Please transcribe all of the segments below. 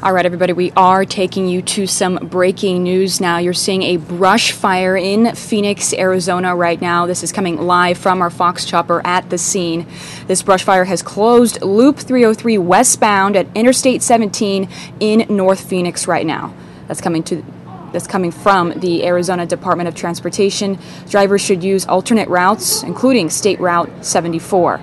All right, everybody, we are taking you to some breaking news now. You're seeing a brush fire in Phoenix, Arizona right now. This is coming live from our Fox chopper at the scene. This brush fire has closed Loop 303 westbound at Interstate 17 in North Phoenix right now. That's coming from the Arizona Department of Transportation. Drivers should use alternate routes, including State Route 74.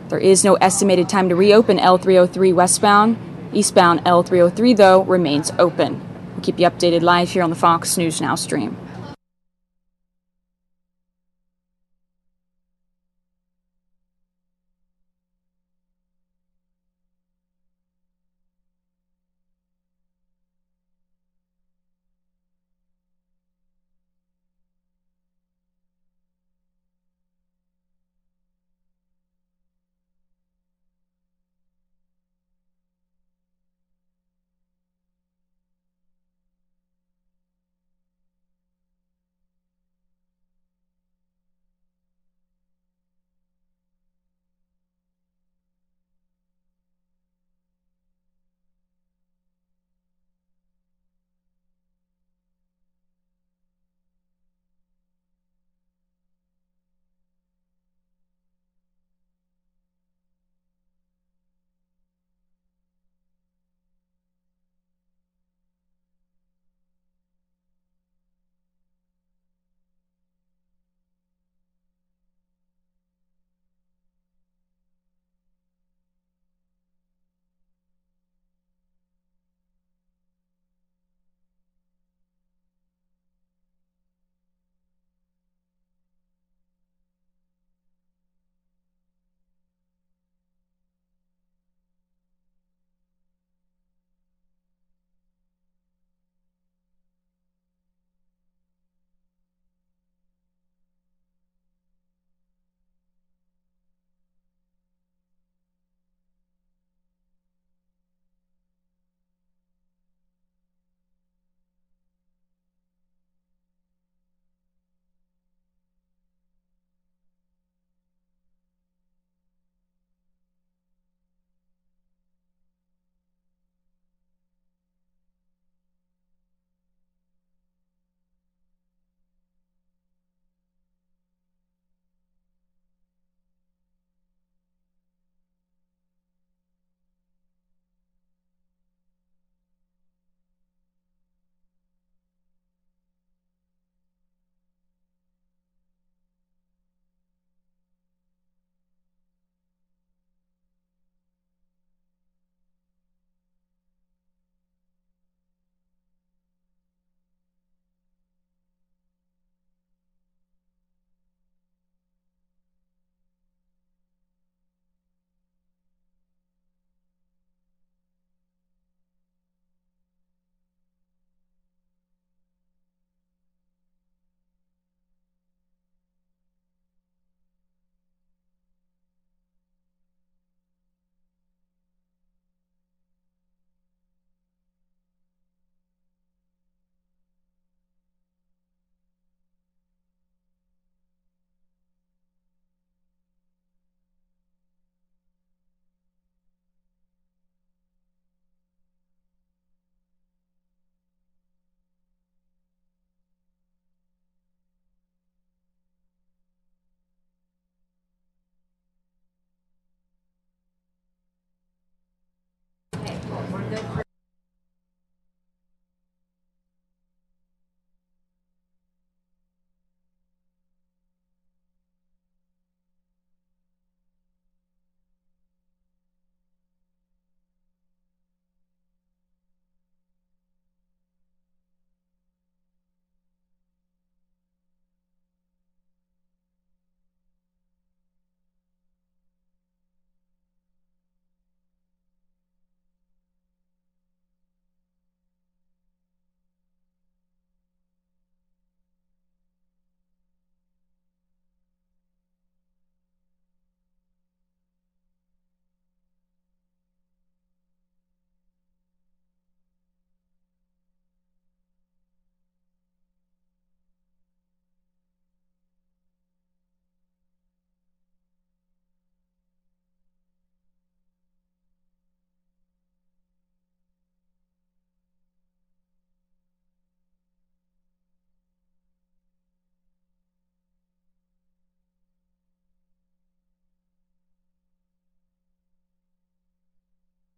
There is no estimated time to reopen L303 westbound. Eastbound L303, though, remains open. We'll keep you updated live here on the Fox News Now stream.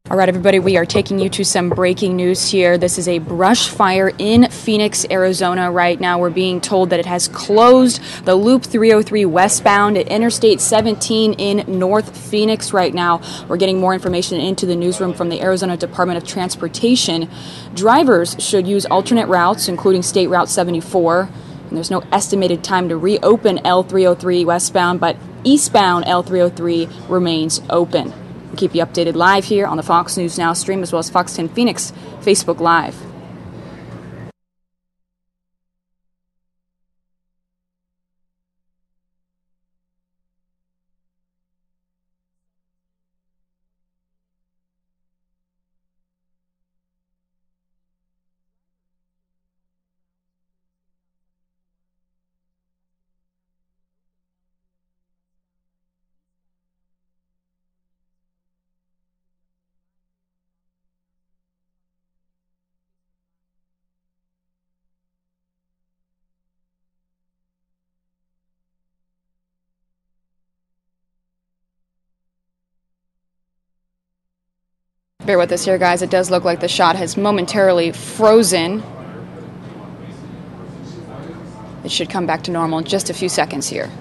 All right, everybody, we are taking you to some breaking news here. This is a brush fire in Phoenix, Arizona right now. We're being told that it has closed the Loop 303 westbound at Interstate 17 in North Phoenix right now. We're getting more information into the newsroom from the Arizona Department of Transportation. Drivers should use alternate routes, including State Route 74. And there's no estimated time to reopen L303 westbound, but eastbound L303 remains open. We'll keep you updated live here on the Fox News Now stream, as well as Fox 10 Phoenix Facebook Live. Bear with us here, guys. It does look like the shot has momentarily frozen. It should come back to normal in just a few seconds here.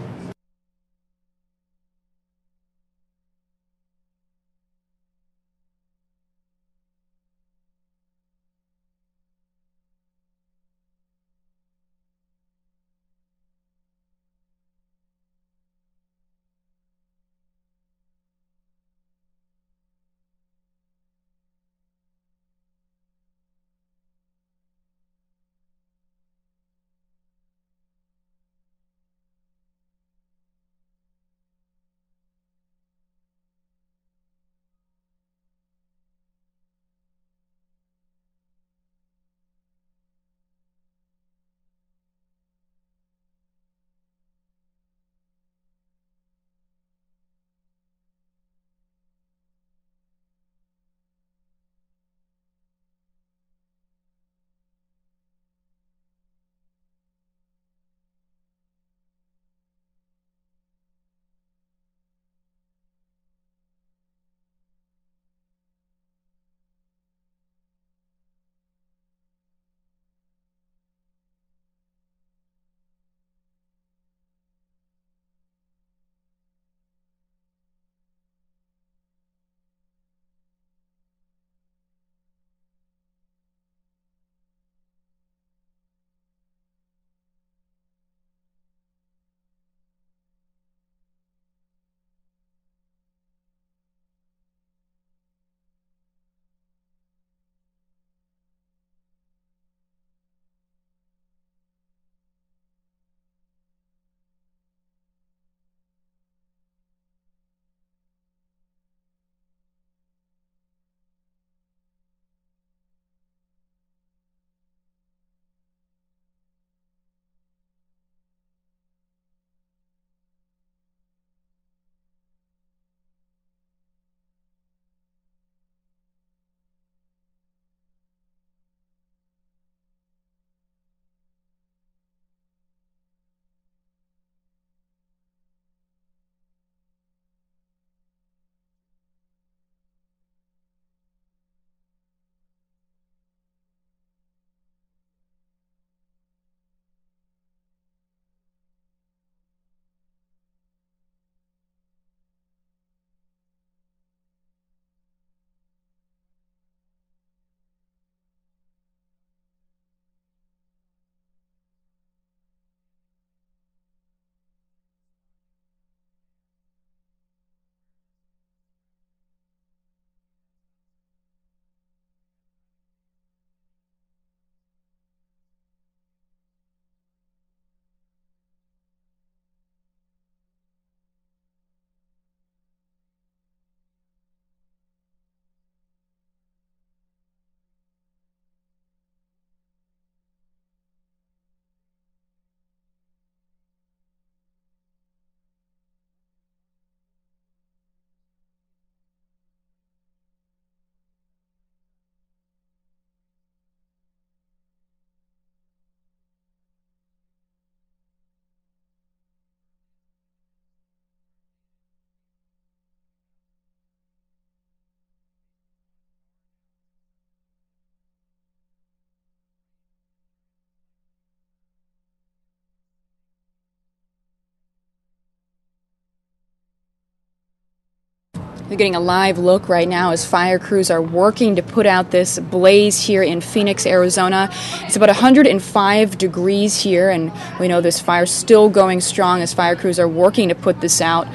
You're getting a live look right now as fire crews are working to put out this blaze here in Phoenix, Arizona. It's about 105 degrees here, and we know this fire's still going strong as fire crews are working to put this out.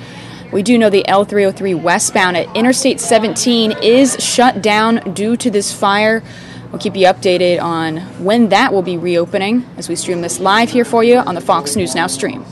We do know the L303 westbound at Interstate 17 is shut down due to this fire. We'll keep you updated on when that will be reopening as we stream this live here for you on the Fox News Now stream.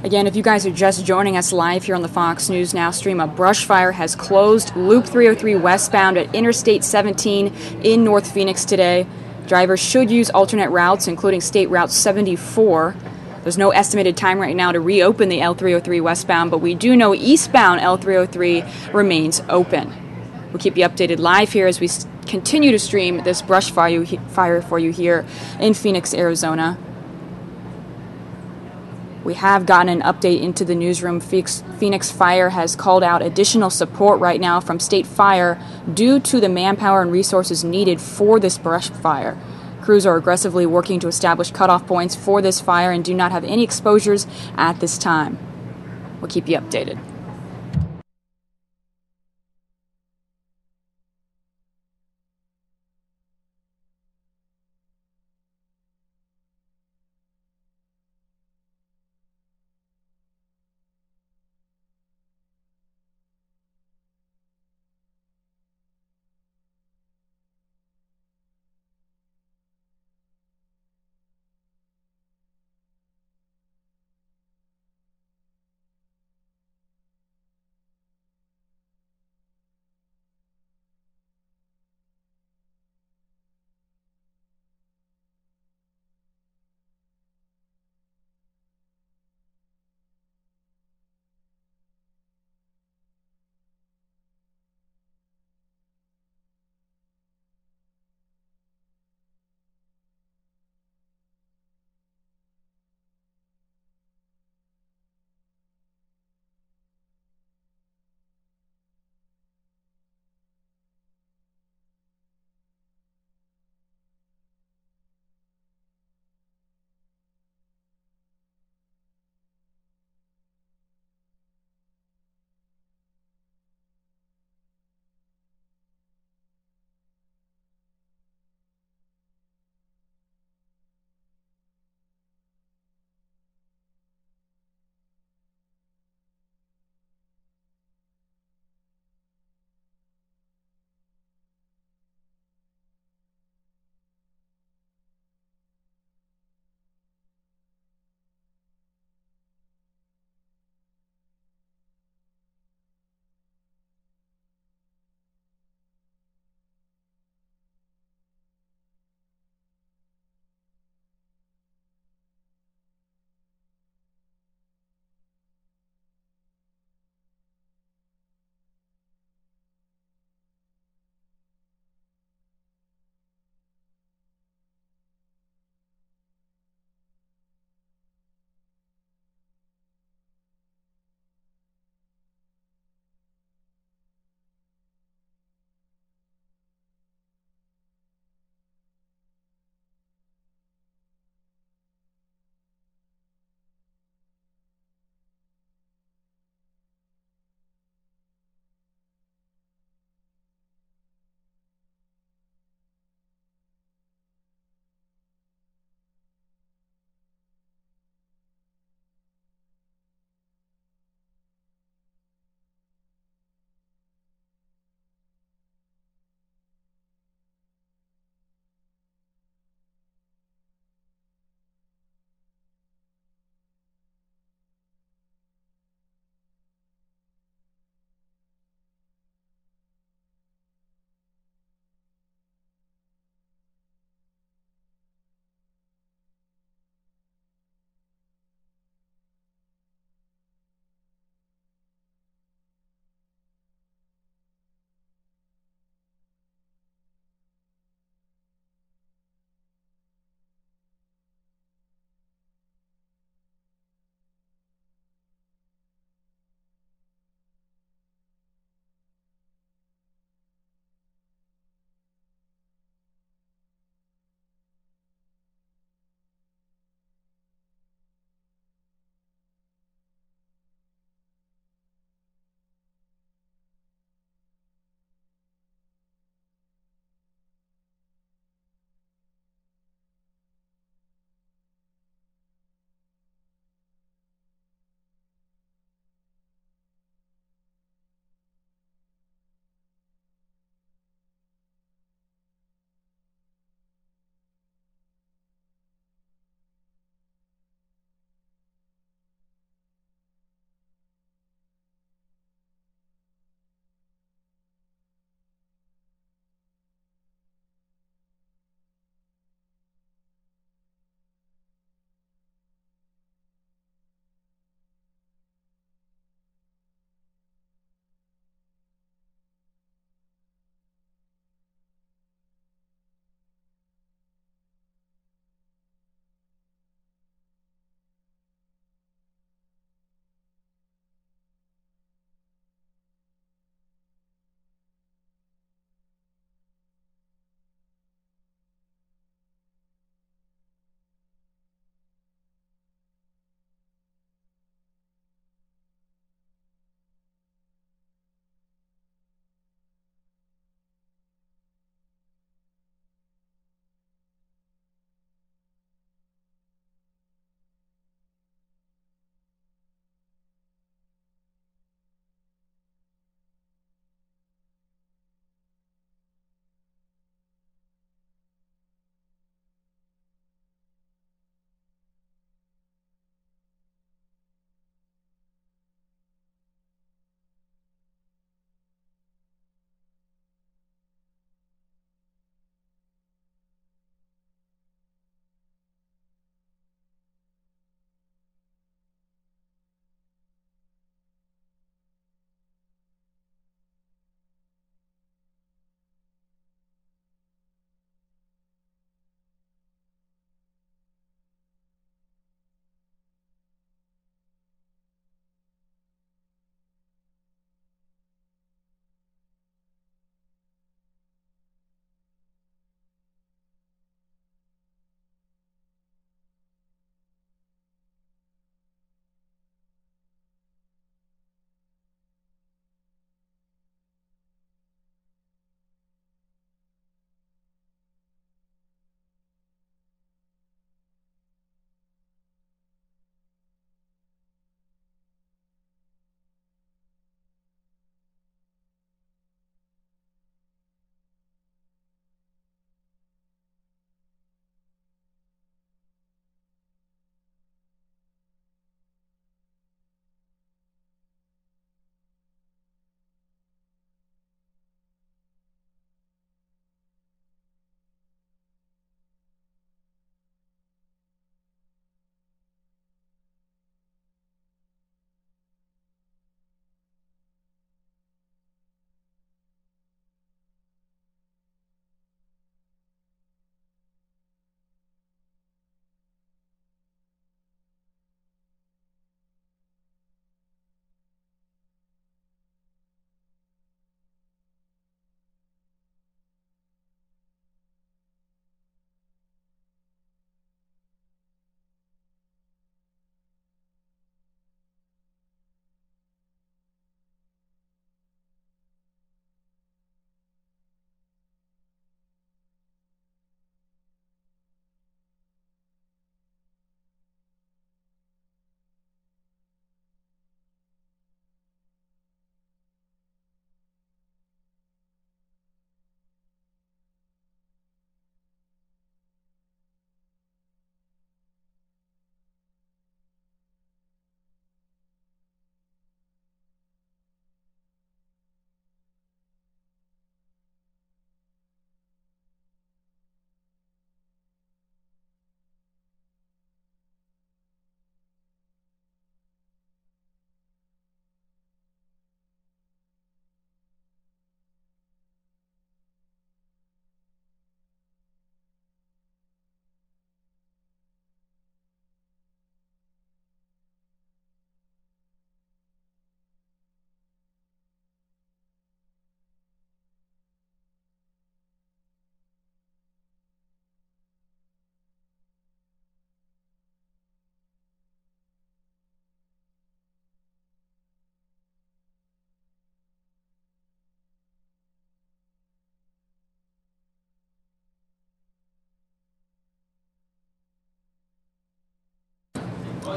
Again, if you guys are just joining us live here on the Fox News Now stream, a brush fire has closed Loop 303 westbound at Interstate 17 in North Phoenix today. Drivers should use alternate routes, including State Route 74. There's no estimated time right now to reopen the L303 westbound, but we do know eastbound L303 remains open. We'll keep you updated live here as we continue to stream this brush fire for you here in Phoenix, Arizona. We have gotten an update into the newsroom. Phoenix Fire has called out additional support right now from State Fire due to the manpower and resources needed for this brush fire. Crews are aggressively working to establish cutoff points for this fire and do not have any exposures at this time. We'll keep you updated.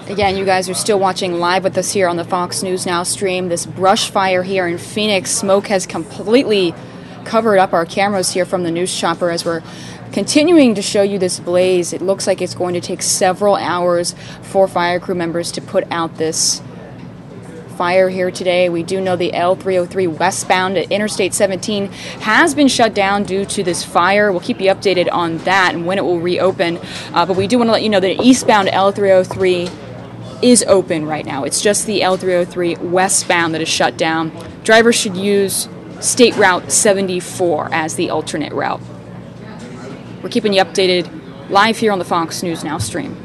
Again, you guys are still watching live with us here on the Fox News Now stream. This brush fire here in Phoenix, smoke has completely covered up our cameras here from the news chopper as we're continuing to show you this blaze. It looks like it's going to take several hours for fire crew members to put out this fire here today. We do know the L303 westbound at Interstate 17 has been shut down due to this fire. We'll keep you updated on that and when it will reopen. But we do want to let you know that eastbound L303 is open right now. It's just the L303 westbound that is shut down. Drivers should use State Route 74 as the alternate route. We're keeping you updated live here on the Fox News Now stream.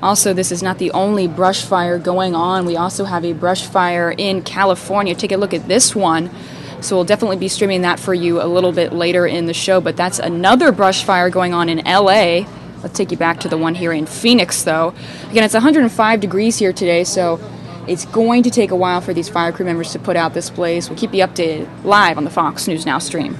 Also, this is not the only brush fire going on. We also have a brush fire in California. Take a look at this one. So we'll definitely be streaming that for you a little bit later in the show. But that's another brush fire going on in LA. Let's take you back to the one here in Phoenix, though. Again, it's 105 degrees here today, so it's going to take a while for these fire crew members to put out this blaze. We'll keep you updated live on the Fox News Now stream.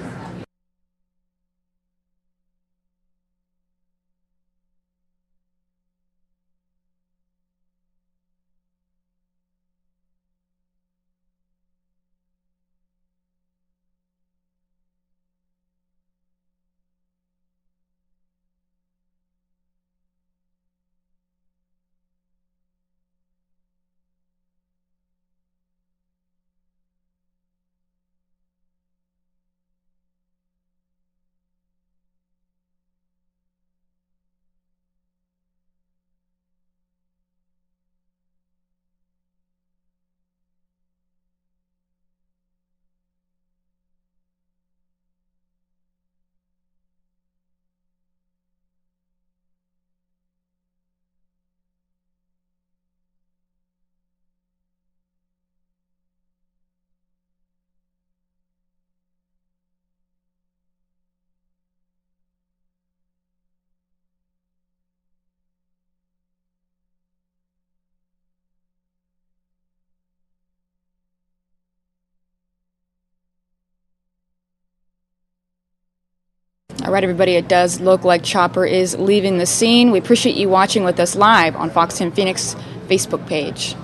All right, everybody, it does look like Chopper is leaving the scene. We appreciate you watching with us live on Fox 10 Phoenix Facebook page.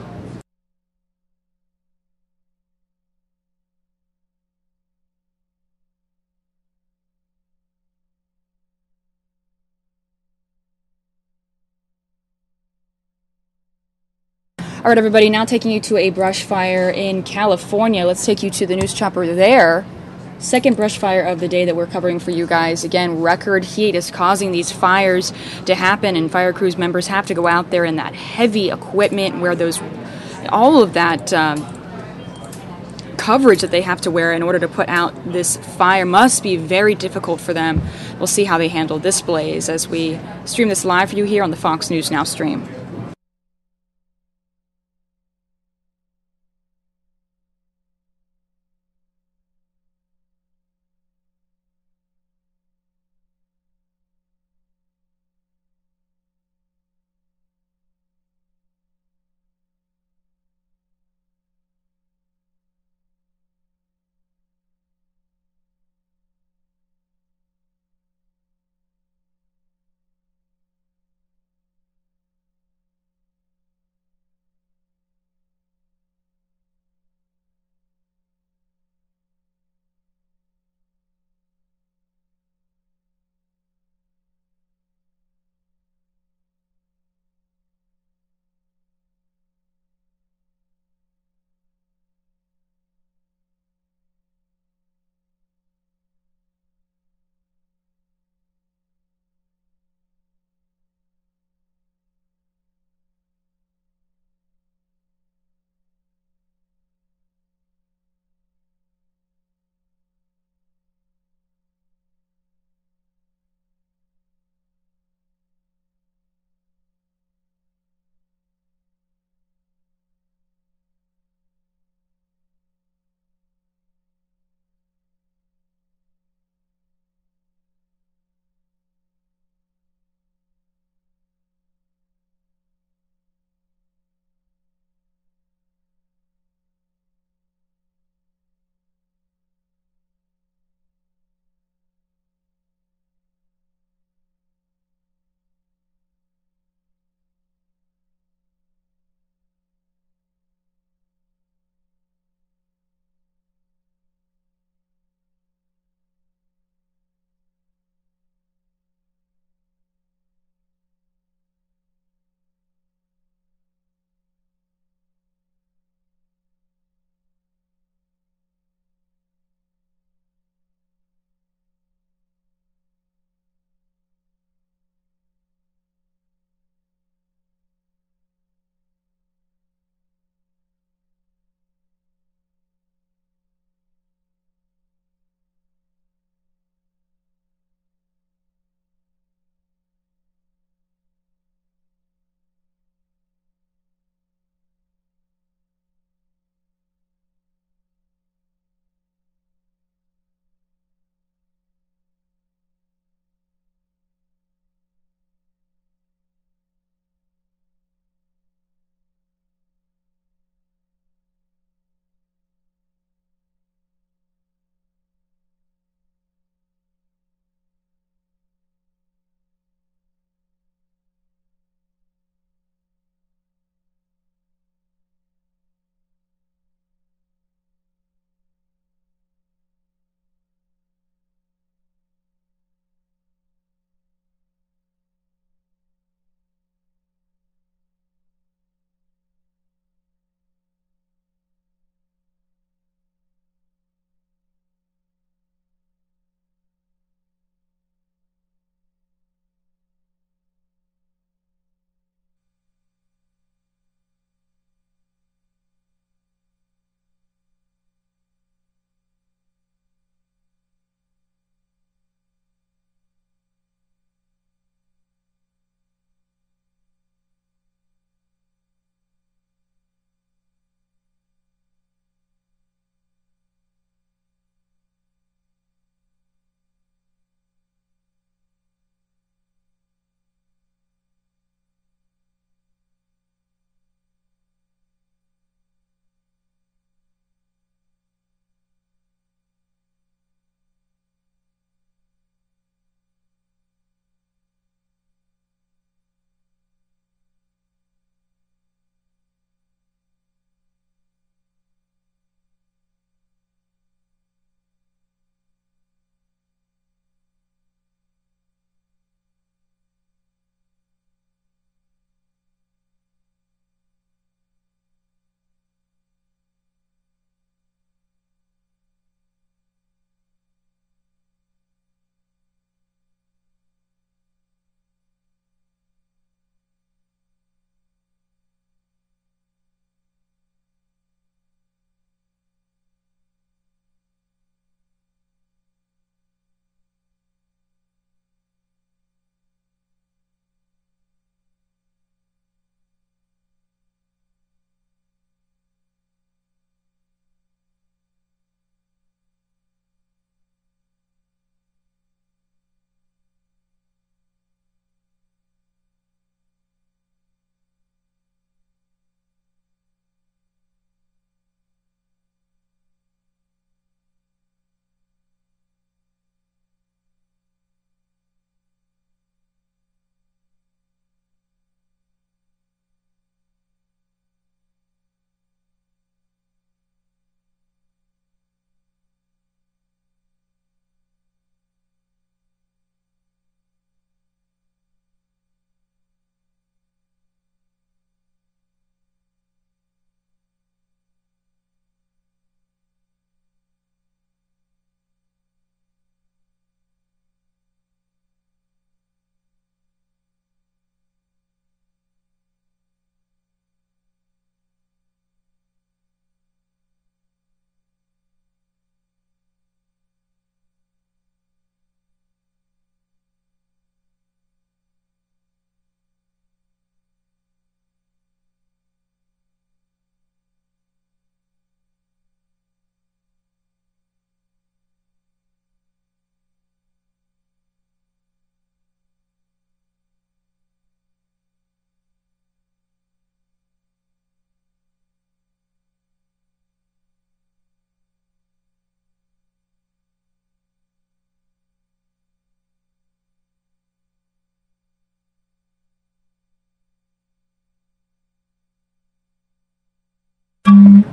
All right, everybody, now taking you to a brush fire in California. Let's take you to the news chopper there. Second brush fire of the day that we're covering for you guys. Again, record heat is causing these fires to happen, and fire crews members have to go out there in that heavy equipment, wear those, all of that coverage that they have to wear in order to put out this fire must be very difficult for them. We'll see how they handle this blaze as we stream this live for you here on the Fox News Now stream.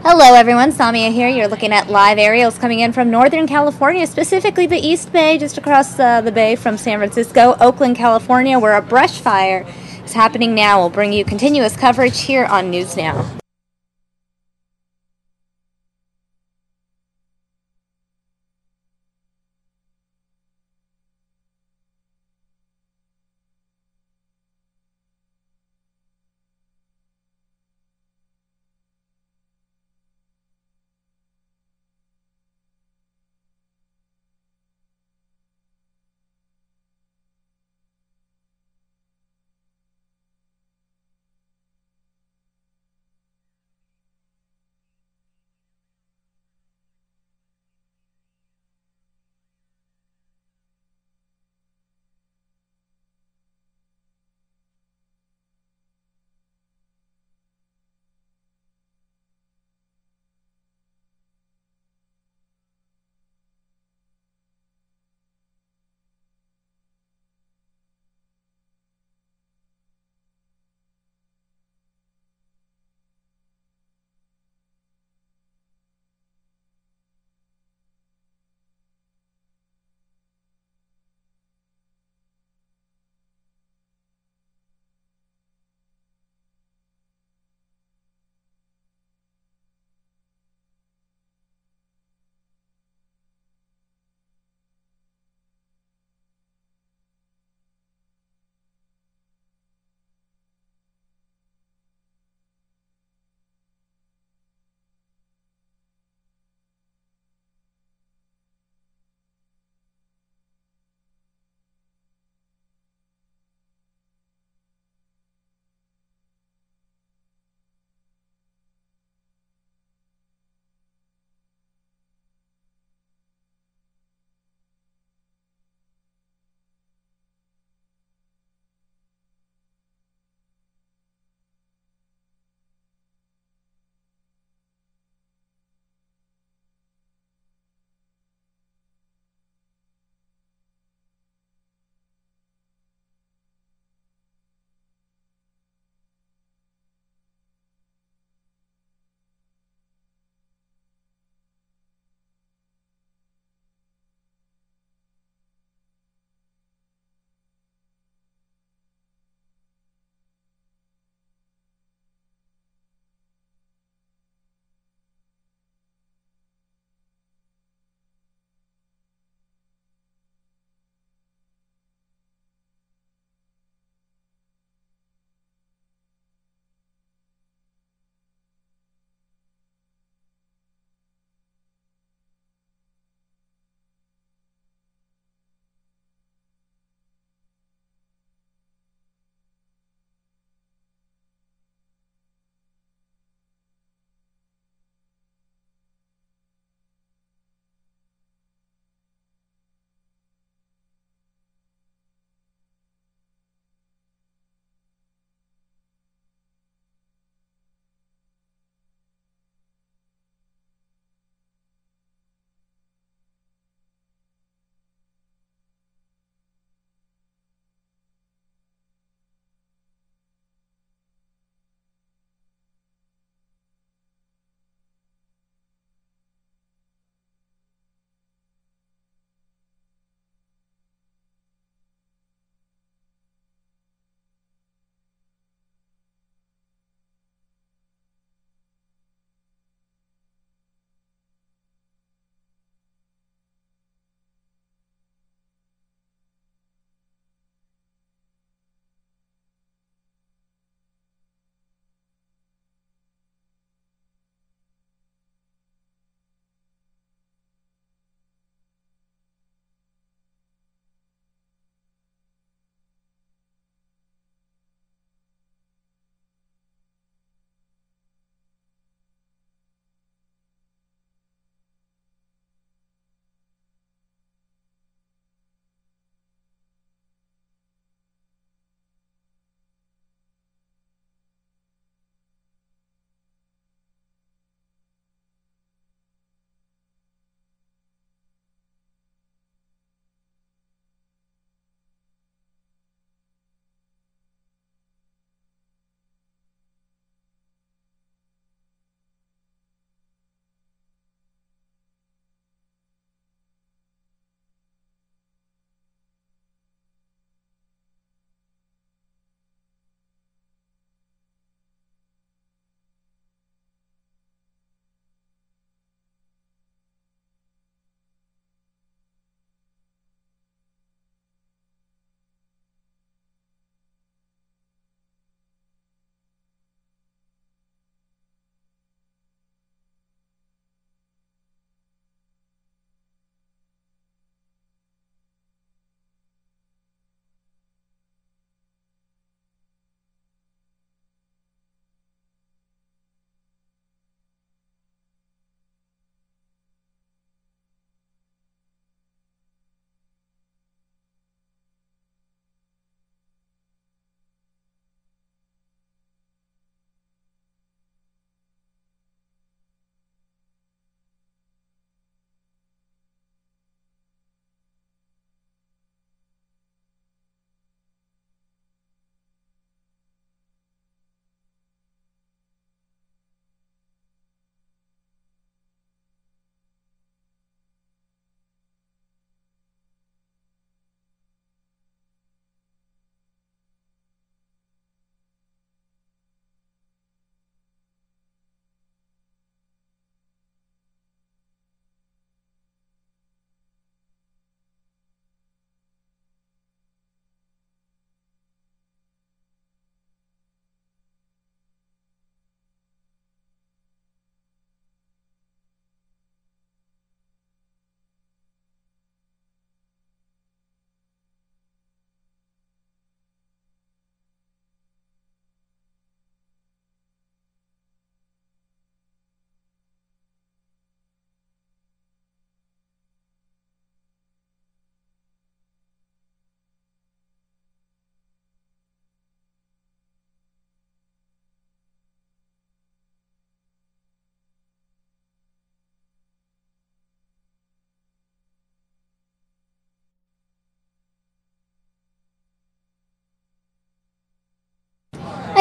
Hello everyone, Samia here. You're looking at live aerials coming in from Northern California, specifically the East Bay, just across the bay from San Francisco, Oakland, California, where a brush fire is happening now. We'll bring you continuous coverage here on News Now.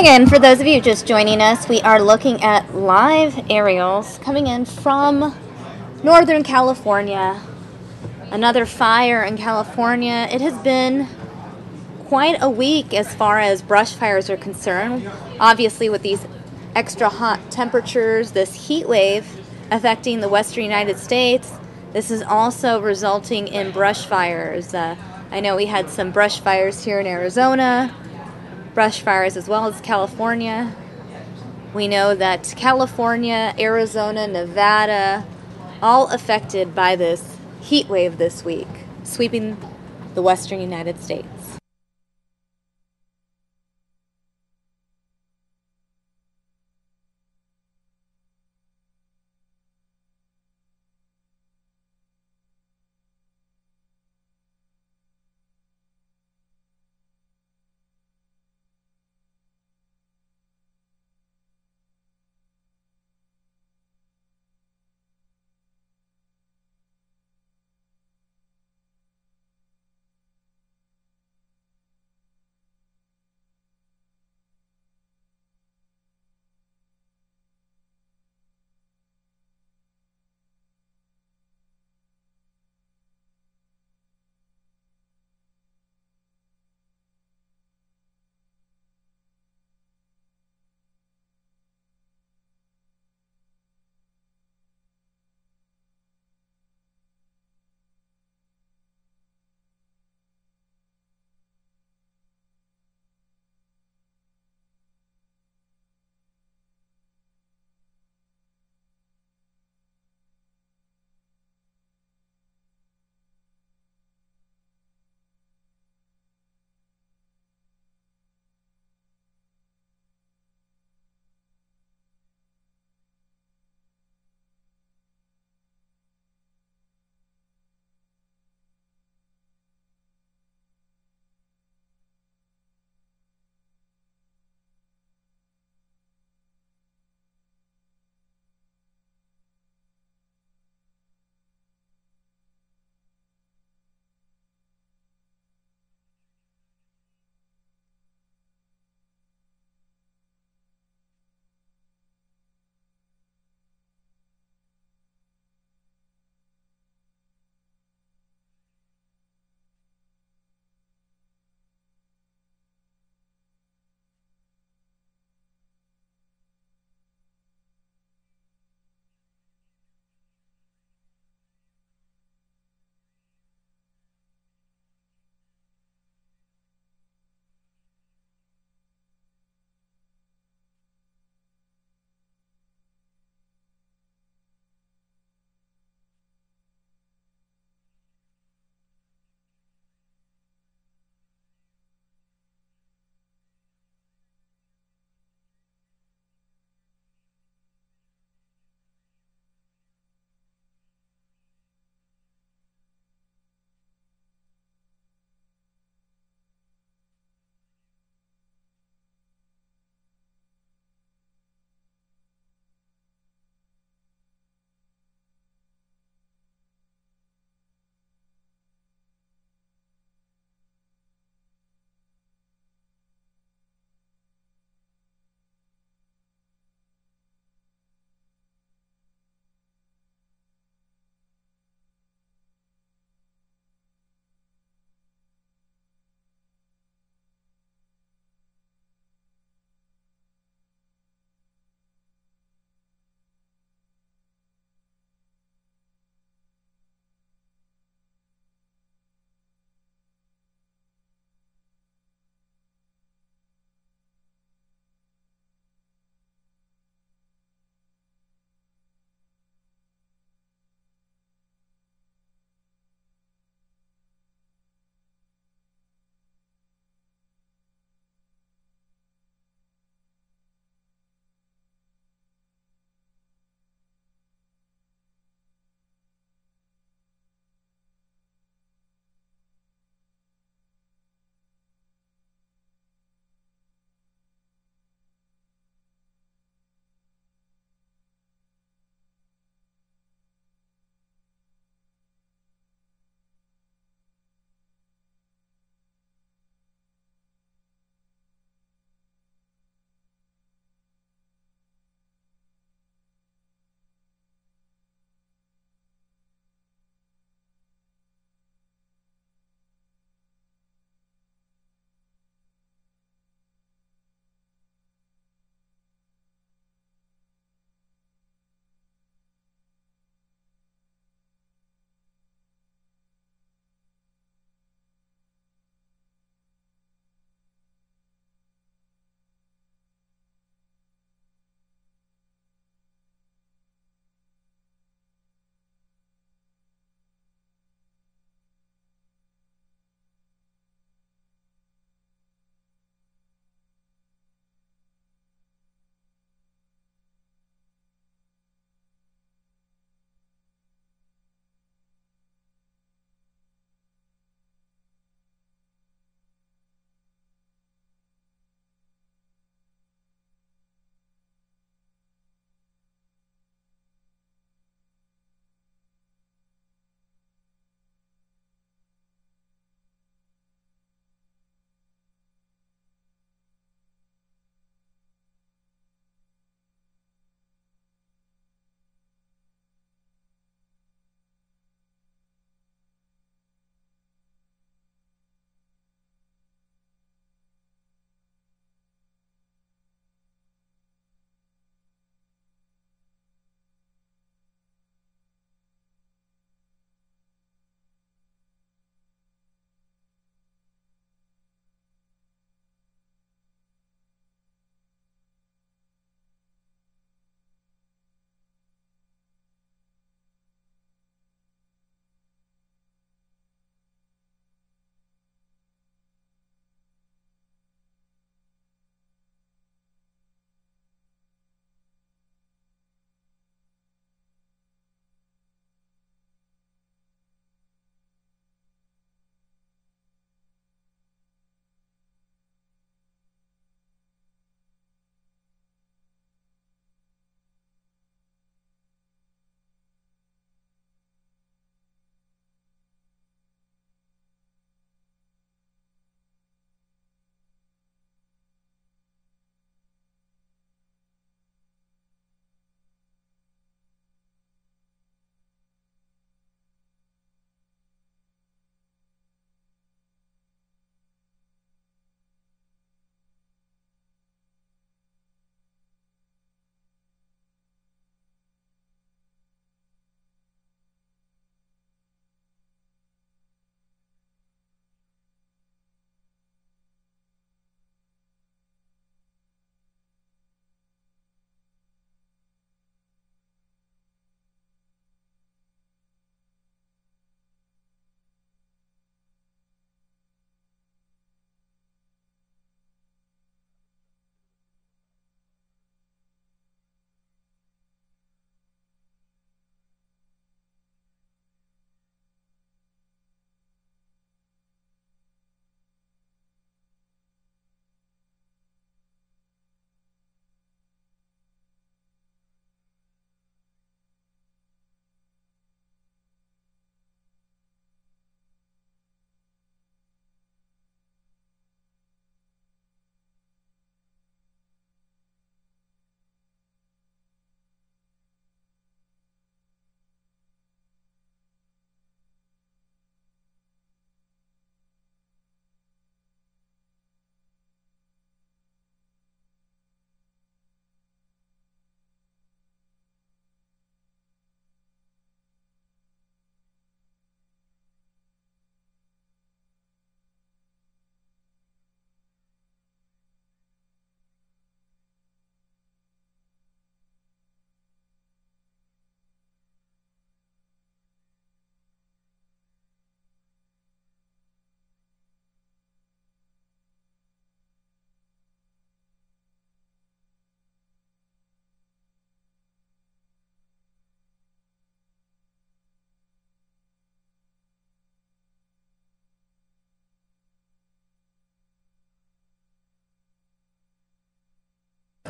Again, for those of you just joining us, we are looking at live aerials coming in from Northern California. Another fire in California. It has been quite a week as far as brush fires are concerned. Obviously, with these extra hot temperatures, this heat wave affecting the western United States, this is also resulting in brush fires. I know we had some brush fires here in Arizona, brush fires as well as California. We know that California, Arizona, Nevada, all affected by this heat wave this week, sweeping the western United States.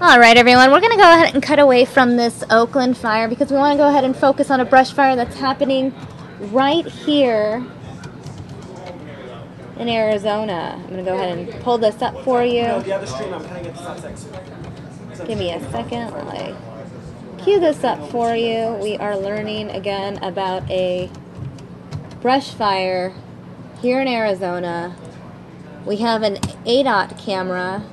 All right, everyone, we're going to go ahead and cut away from this Oakland fire because we want to go ahead and focus on a brush fire that's happening right here in Arizona. I'm going to go ahead and pull this up for you. No, the other stream, I'm cutting it to Sussex. Give me a second while I cue this up for you. We are learning again about a brush fire here in Arizona. We have an ADOT camera.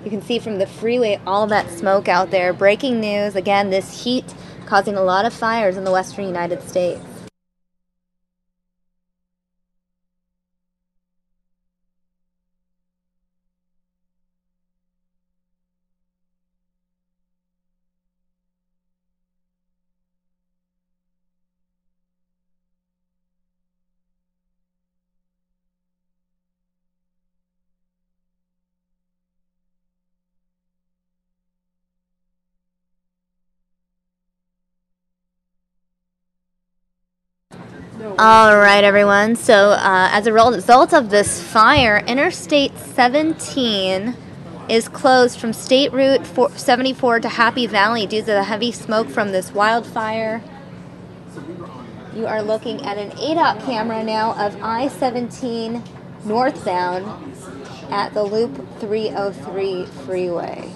You can see from the freeway all that smoke out there. Breaking news, again, this heat causing a lot of fires in the western United States. All right, everyone. So as a result of this fire, Interstate 17 is closed from State Route 74 to Happy Valley due to the heavy smoke from this wildfire. You are looking at an ADOT camera now of I-17 northbound at the Loop 303 freeway.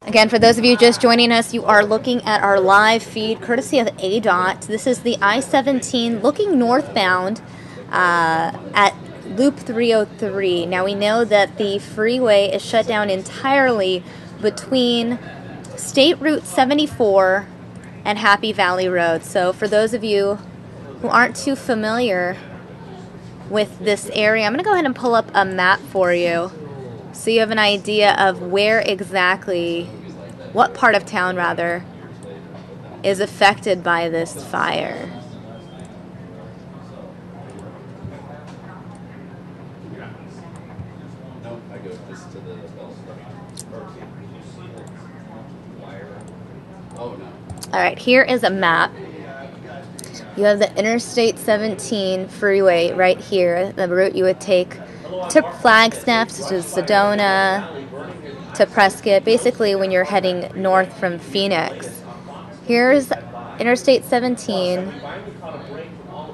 Again, for those of you just joining us, you are looking at our live feed courtesy of ADOT. This is the I-17 looking northbound at Loop 303. Now we know that the freeway is shut down entirely between State Route 74 and Happy Valley Road. So for those of you who aren't too familiar with this area, I'm going to go ahead and pull up a map for you so you have an idea of where exactly, what part of town rather, is affected by this fire. No, I go just to the bell. Oh no. All right, here is a map. You have the Interstate 17 freeway right here, the route you would take to Flagstaff, to Sedona, to Prescott, basically when you're heading north from Phoenix. Here's Interstate 17.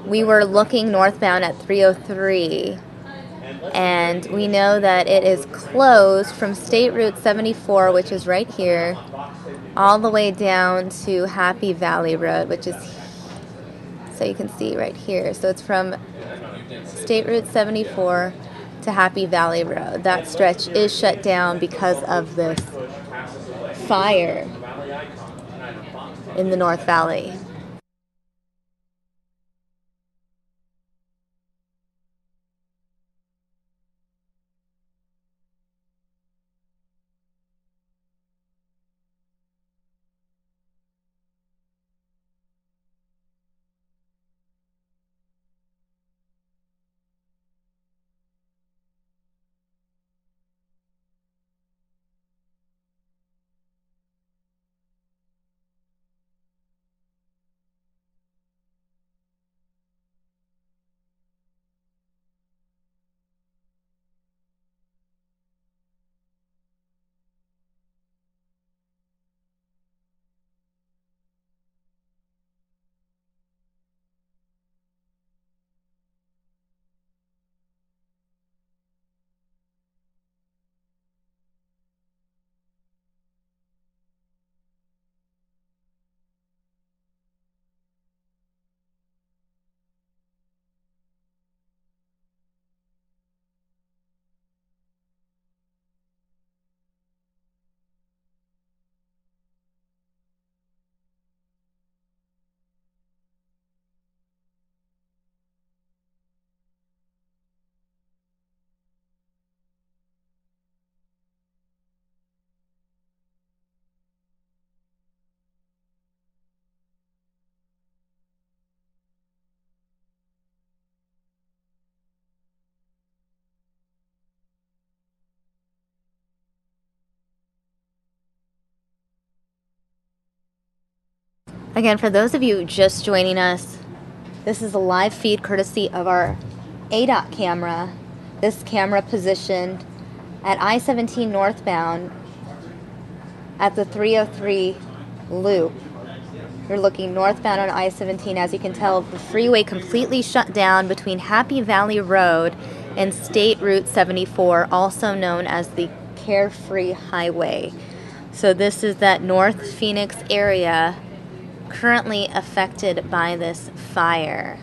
We were looking northbound at 303, and we know that it is closed from State Route 74, which is right here, all the way down to Happy Valley Road, which is, so you can see right here. So it's from State Route 74 to Happy Valley Road. That stretch is shut down because of this fire in the North Valley. Again, for those of you just joining us, this is a live feed courtesy of our ADOT camera. This camera positioned at I-17 northbound at the 303 loop. You're looking northbound on I-17. As you can tell, the freeway completely shut down between Happy Valley Road and State Route 74, also known as the Carefree Highway. So this is that North Phoenix area currently affected by this fire.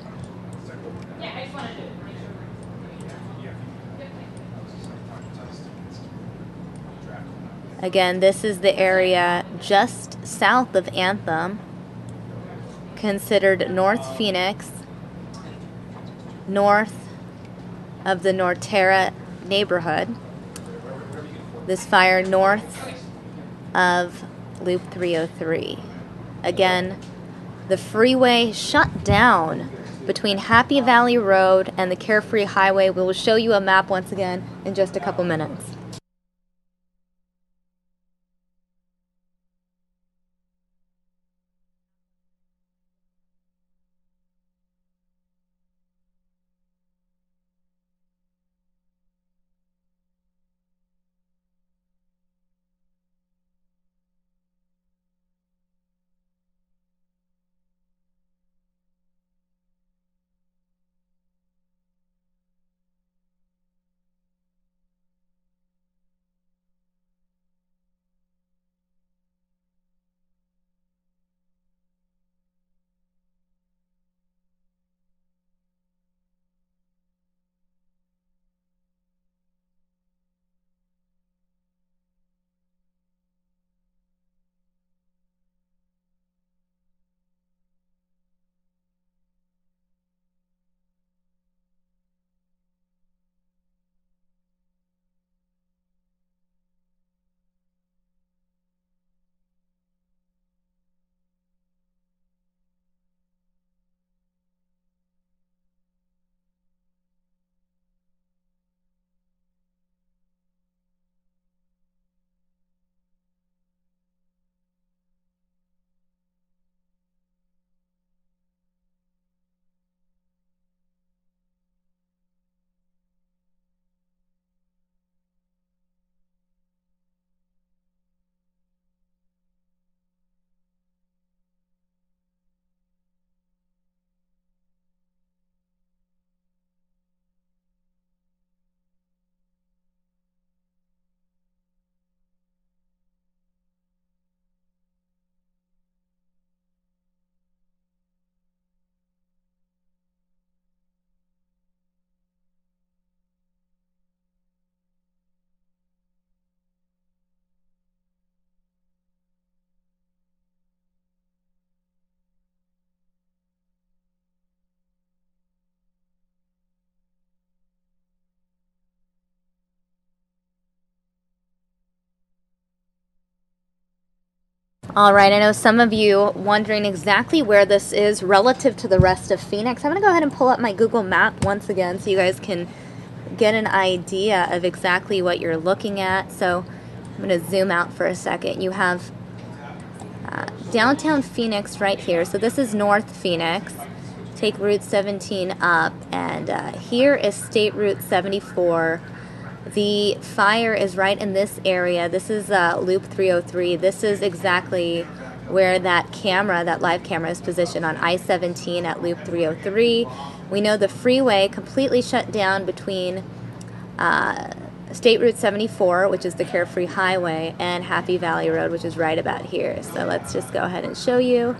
Again, this is the area just south of Anthem, considered North Phoenix, north of the Norterra neighborhood. This fire north of Loop 303. Again, the freeway shut down between Happy Valley Road and the Carefree Highway. We will show you a map once again in just a couple minutes. All right, I know some of you wondering exactly where this is relative to the rest of Phoenix. I'm going to go ahead and pull up my Google map once again so you guys can get an idea of exactly what you're looking at. So I'm going to zoom out for a second. You have downtown Phoenix right here. So this is North Phoenix. Take Route 17 up, and here is State Route 74. The fire is right in this area. This is Loop 303. This is exactly where that camera, that live camera, is positioned on I-17 at Loop 303. We know the freeway completely shut down between State Route 74, which is the Carefree Highway, and Happy Valley Road, which is right about here. So let's just go ahead and show you.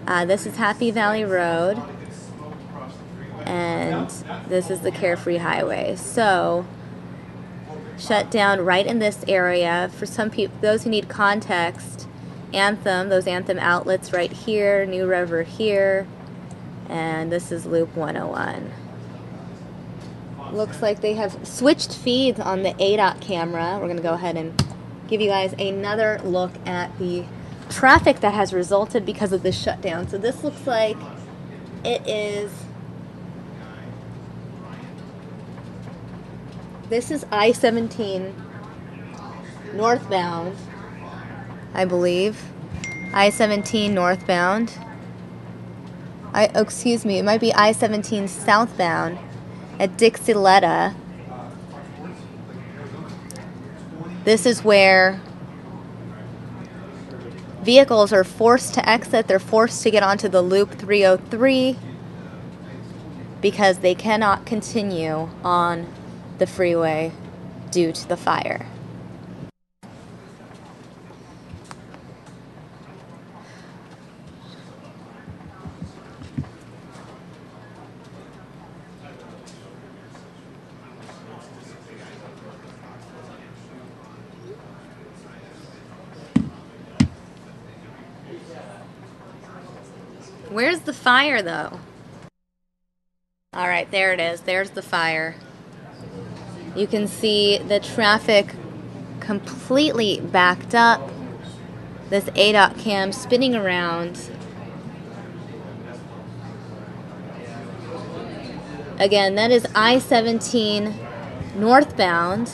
This is Happy Valley Road, and this is the Carefree Highway. So shut down right in this area. For some people, those who need context, Anthem, those Anthem outlets right here, New River here, and this is Loop 101. Looks like they have switched feeds on the ADOT camera. We're going to go ahead and give you guys another look at the traffic that has resulted because of this shutdown. So this looks like it is, this is I-17 northbound, I believe. I-17 northbound. Excuse me, it might be I-17 southbound at Dixie-Letta. This is where vehicles are forced to exit. They're forced to get onto the Loop 303 because they cannot continue on the freeway due to the fire. Where's the fire, though? All right, there it is. There's the fire. You can see the traffic completely backed up. This ADOT cam spinning around. Again, that is I-17 northbound.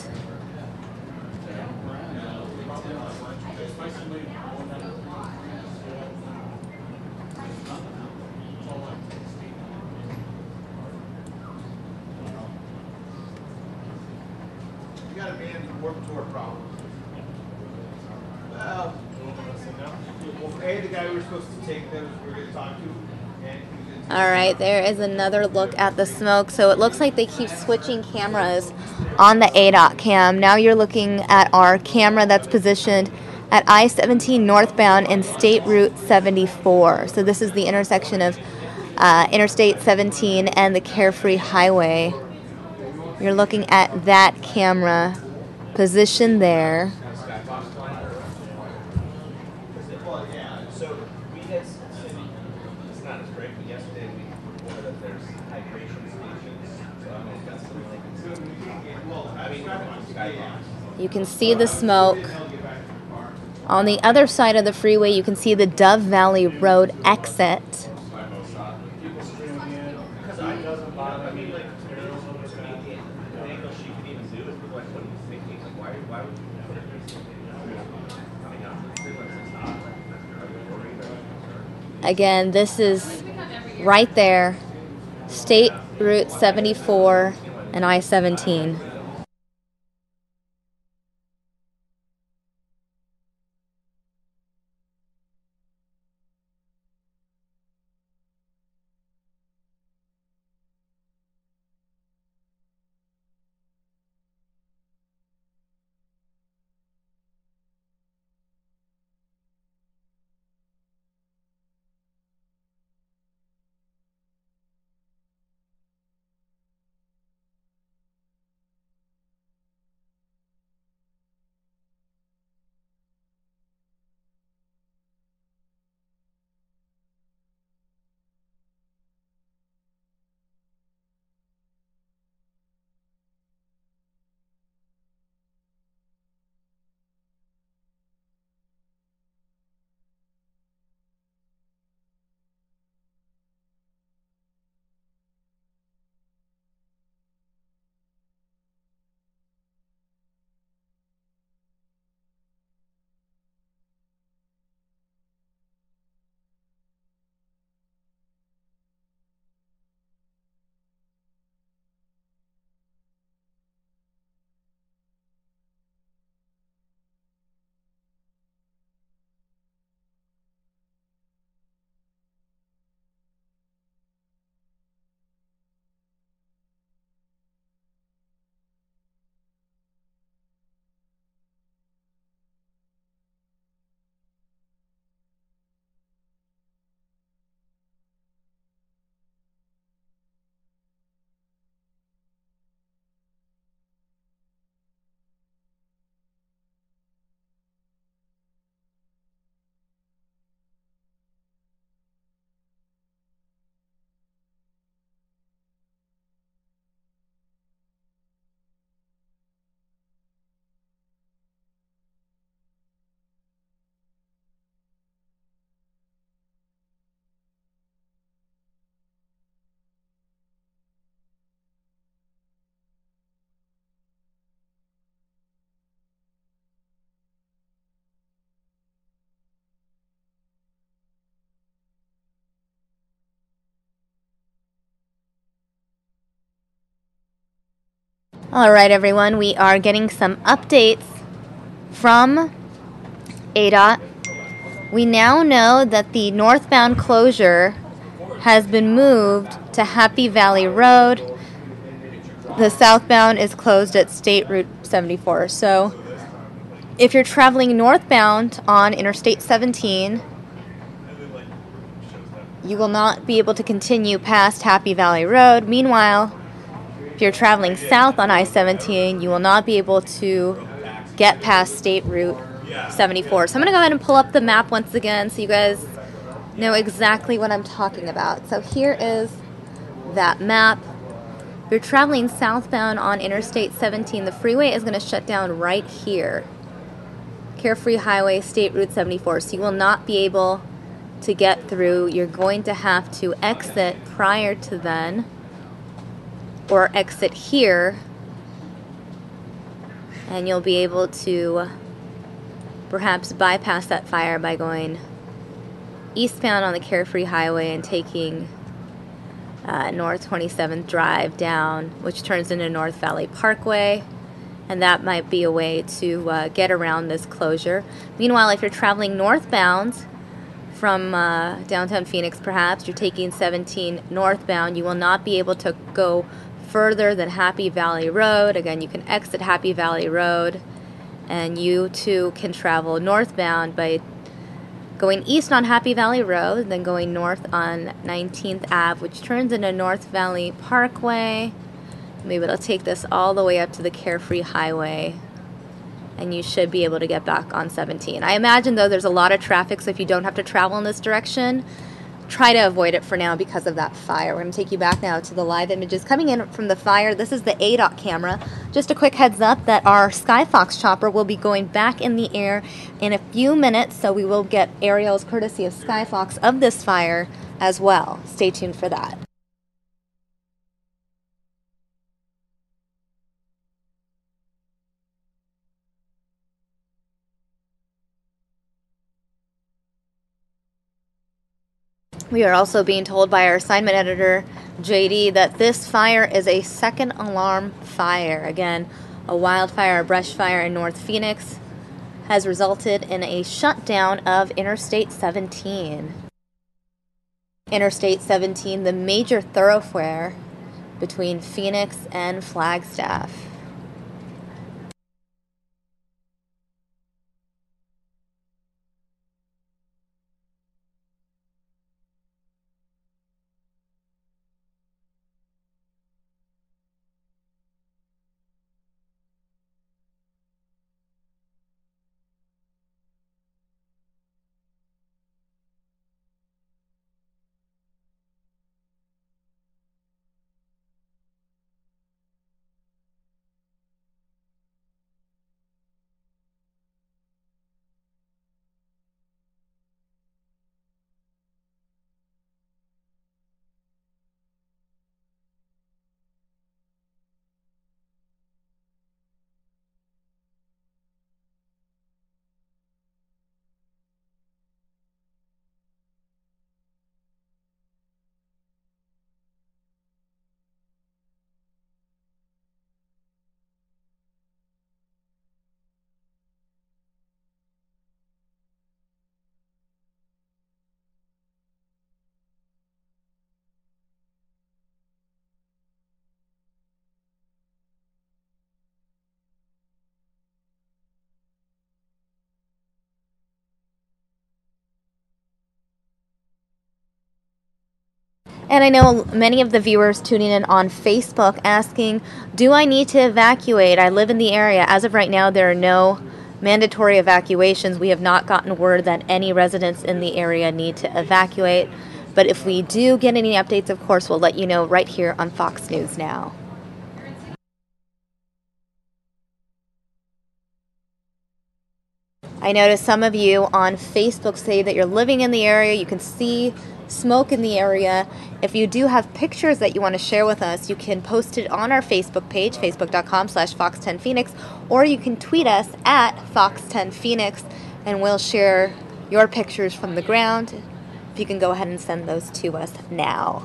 Got a man who worked toward problems. Well, the guy we were supposed to take that we were going to talk to. All right, there is another look at the smoke. So it looks like they keep switching cameras on the ADOT cam. Now you're looking at our camera that's positioned at I-17 northbound in State Route 74. So this is the intersection of Interstate 17 and the Carefree Highway. You're looking at that camera positioned there. Well, yeah, so we had, it's not as great, but yesterday we reported that there's hydration stations, so I don't know if that's something like skybox. You can see the smoke. On the other side of the freeway, you can see the Dove Valley Road exit. Again, this is right there, State Route 74 and I-17. All right, everyone, we are getting some updates from ADOT. We now know that the northbound closure has been moved to Happy Valley Road. The southbound is closed at State Route 74. So if you're traveling northbound on Interstate 17, you will not be able to continue past Happy Valley Road. Meanwhile, if you're traveling south on I-17, you will not be able to get past State Route 74. So I'm going to go ahead and pull up the map once again so you guys know exactly what I'm talking about. So here is that map. If you're traveling southbound on Interstate 17, the freeway is going to shut down right here. Carefree Highway, State Route 74. So you will not be able to get through. You're going to have to exit prior to then, or exit here, and you'll be able to perhaps bypass that fire by going eastbound on the Carefree Highway and taking North 27th Drive down, which turns into North Valley Parkway, and that might be a way to get around this closure. Meanwhile, if you're traveling northbound from downtown Phoenix, perhaps you're taking 17 northbound, you will not be able to go further than Happy Valley Road. Again, you can exit Happy Valley Road, and you too can travel northbound by going east on Happy Valley Road, then going north on 19th Ave, which turns into North Valley Parkway. Maybe it'll take this all the way up to the Carefree Highway, and you should be able to get back on 17. I imagine, though, there's a lot of traffic, so if you don't have to travel in this direction, try to avoid it for now because of that fire. We're going to take you back now to the live images coming in from the fire. This is the ADOT camera. Just a quick heads up that our Skyfox chopper will be going back in the air in a few minutes, so we will get aerials courtesy of Skyfox of this fire as well. Stay tuned for that. We are also being told by our assignment editor, JD, that this fire is a second alarm fire. Again, a wildfire, a brush fire in North Phoenix has resulted in a shutdown of Interstate 17. Interstate 17, the major thoroughfare between Phoenix and Flagstaff. And I know many of the viewers tuning in on Facebook asking, do I need to evacuate? I live in the area. As of right now, there are no mandatory evacuations. We have not gotten word that any residents in the area need to evacuate. But if we do get any updates, of course, we'll let you know right here on Fox News Now. I noticed some of you on Facebook say that you're living in the area. You can see smoke in the area. If you do have pictures that you want to share with us, you can post it on our Facebook page, facebook.com/Fox10Phoenix, or you can tweet us at Fox10Phoenix, and we'll share your pictures from the ground. If you can go ahead and send those to us now.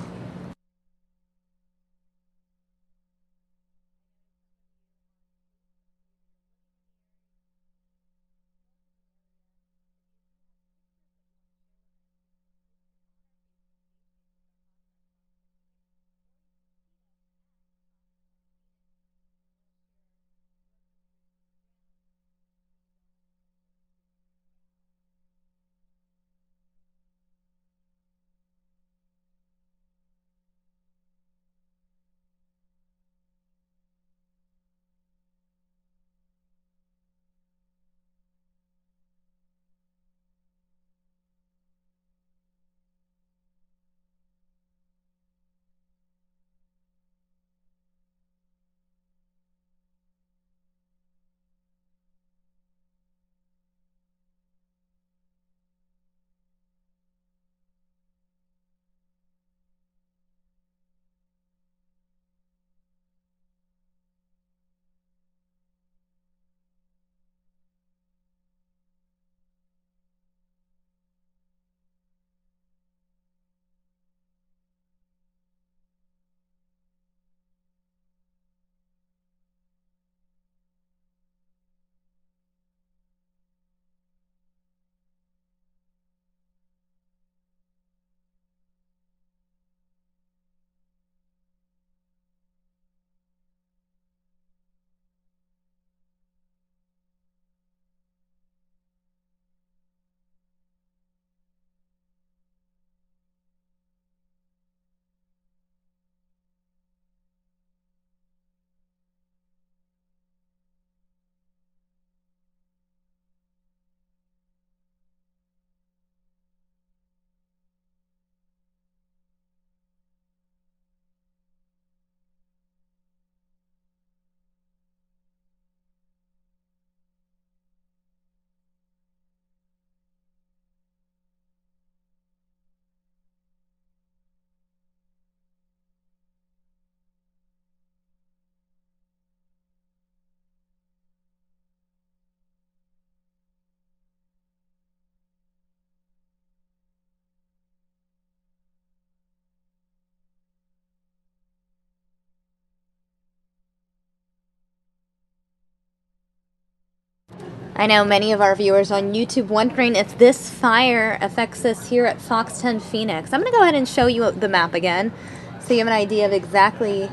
I know many of our viewers on YouTube wondering if this fire affects us here at Fox 10 Phoenix. I'm going to go ahead and show you the map again so you have an idea of exactly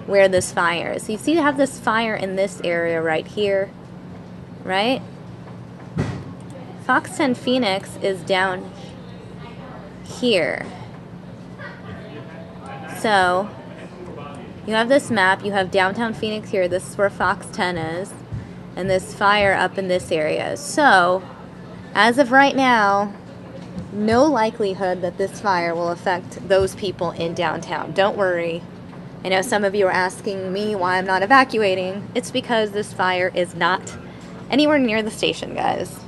where this fire is. So you see you have this fire in this area right here, right? Fox 10 Phoenix is down here. So you have this map, you have downtown Phoenix here, this is where Fox 10 is, and this fire up in this area. So, as of right now, no likelihood that this fire will affect those people in downtown. Don't worry. I know some of you are asking me why I'm not evacuating. It's because this fire is not anywhere near the station, guys.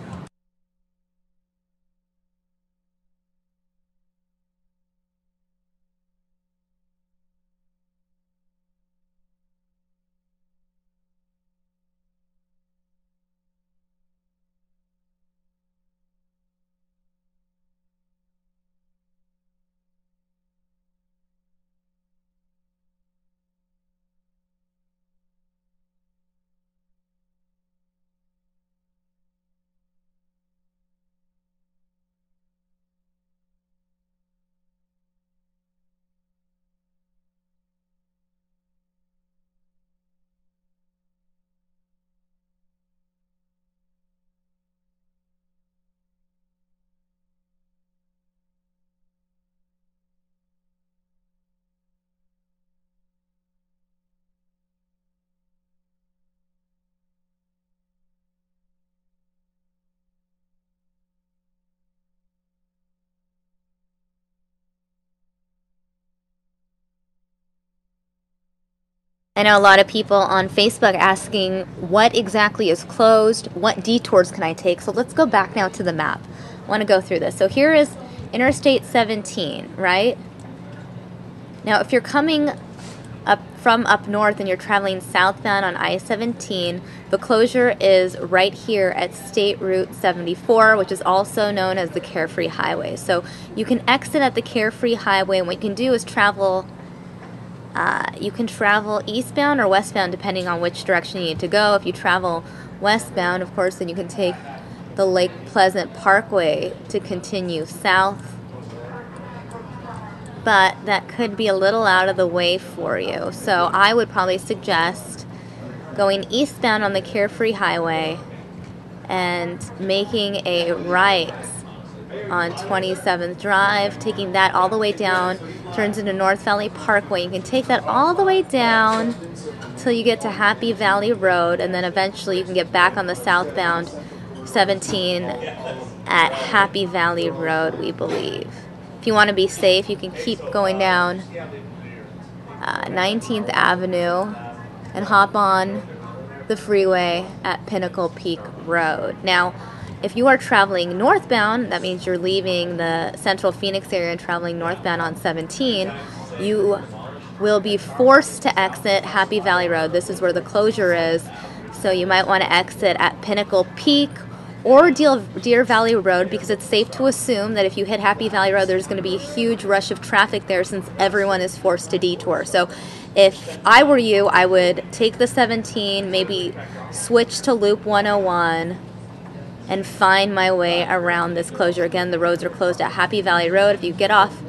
I know a lot of people on Facebook asking what exactly is closed, what detours can I take. So let's go back now to the map. I want to go through this. So here is Interstate 17, right? Now if you're coming up from up north and you're traveling southbound on I-17, the closure is right here at State Route 74, which is also known as the Carefree Highway. So you can exit at the Carefree Highway, and what you can do is travel you can travel eastbound or westbound depending on which direction you need to go. If you travel westbound, of course, then you can take the Lake Pleasant Parkway to continue south. But that could be a little out of the way for you. So I would probably suggest going eastbound on the Carefree Highway and making a right on 27th Drive, taking that all the way down, turns into North Valley Parkway. You can take that all the way down till you get to Happy Valley Road, and then eventually you can get back on the southbound 17 at Happy Valley Road, we believe. If you want to be safe, you can keep going down 19th Avenue and hop on the freeway at Pinnacle Peak Road. Now, if you are traveling northbound, that means you're leaving the central Phoenix area and traveling northbound on 17, you will be forced to exit Happy Valley Road. This is where the closure is, so you might want to exit at Pinnacle Peak or Deer Valley Road, because it's safe to assume that if you hit Happy Valley Road, there's going to be a huge rush of traffic there since everyone is forced to detour. So if I were you, I would take the 17, maybe switch to Loop 101, and find my way around this closure. Again, the roads are closed at Happy Valley Road. If you get off,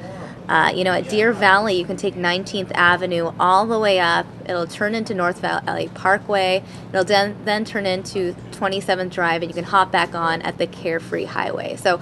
at Deer Valley, you can take 19th Avenue all the way up. It'll turn into North Valley Parkway. It'll then turn into 27th Drive, and you can hop back on at the Carefree Highway. So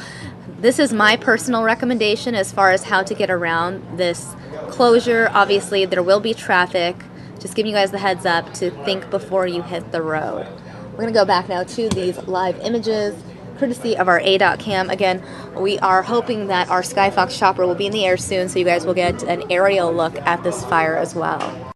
this is my personal recommendation as far as how to get around this closure. Obviously, there will be traffic. Just giving you guys the heads up to think before you hit the road. We're going to go back now to these live images, courtesy of our ADOT cam. Again, we are hoping that our Skyfox chopper will be in the air soon, so you guys will get an aerial look at this fire as well.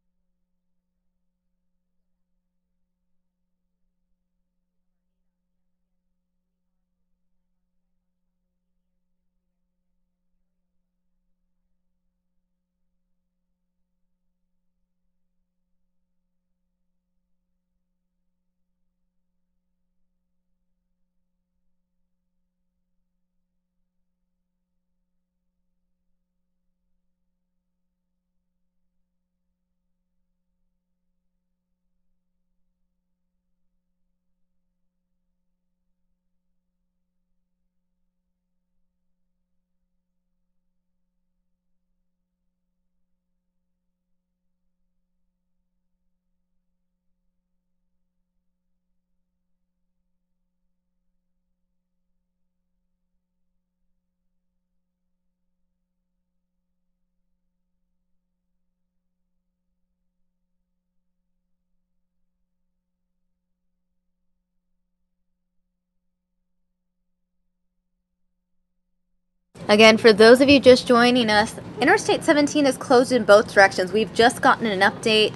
Again, for those of you just joining us, Interstate 17 is closed in both directions. We've just gotten an update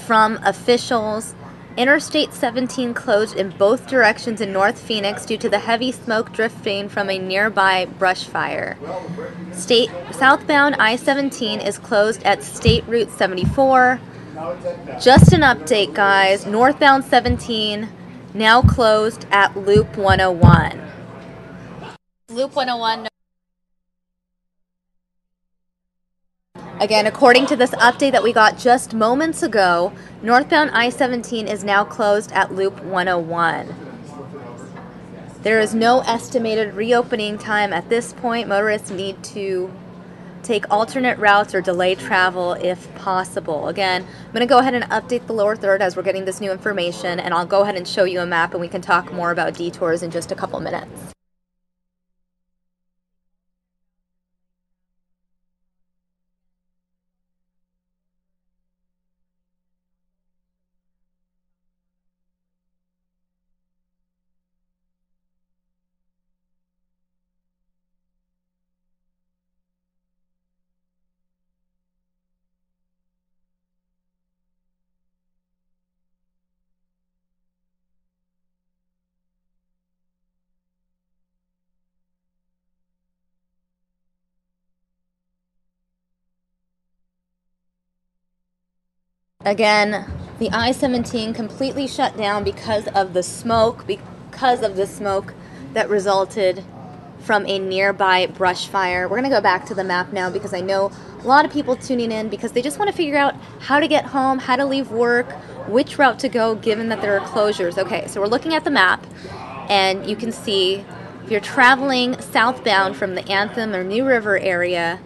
from officials. Interstate 17 closed in both directions in North Phoenix due to the heavy smoke drifting from a nearby brush fire. Southbound I-17 is closed at State Route 74. Just an update, guys. Northbound 17 now closed at Loop 101. Loop 101. Again, according to this update that we got just moments ago, northbound I-17 is now closed at Loop 101. There is no estimated reopening time at this point. Motorists need to take alternate routes or delay travel if possible. Again, I'm going to go ahead and update the lower third as we're getting this new information, and I'll go ahead and show you a map and we can talk more about detours in just a couple minutes. Again, the I-17 completely shut down because of the smoke that resulted from a nearby brush fire. We're going to go back to the map now because I know a lot of people tuning in because they just want to figure out how to get home, how to leave work, which route to go given that there are closures. Okay, so we're looking at the map and you can see if you're traveling southbound from the Anthem or New River area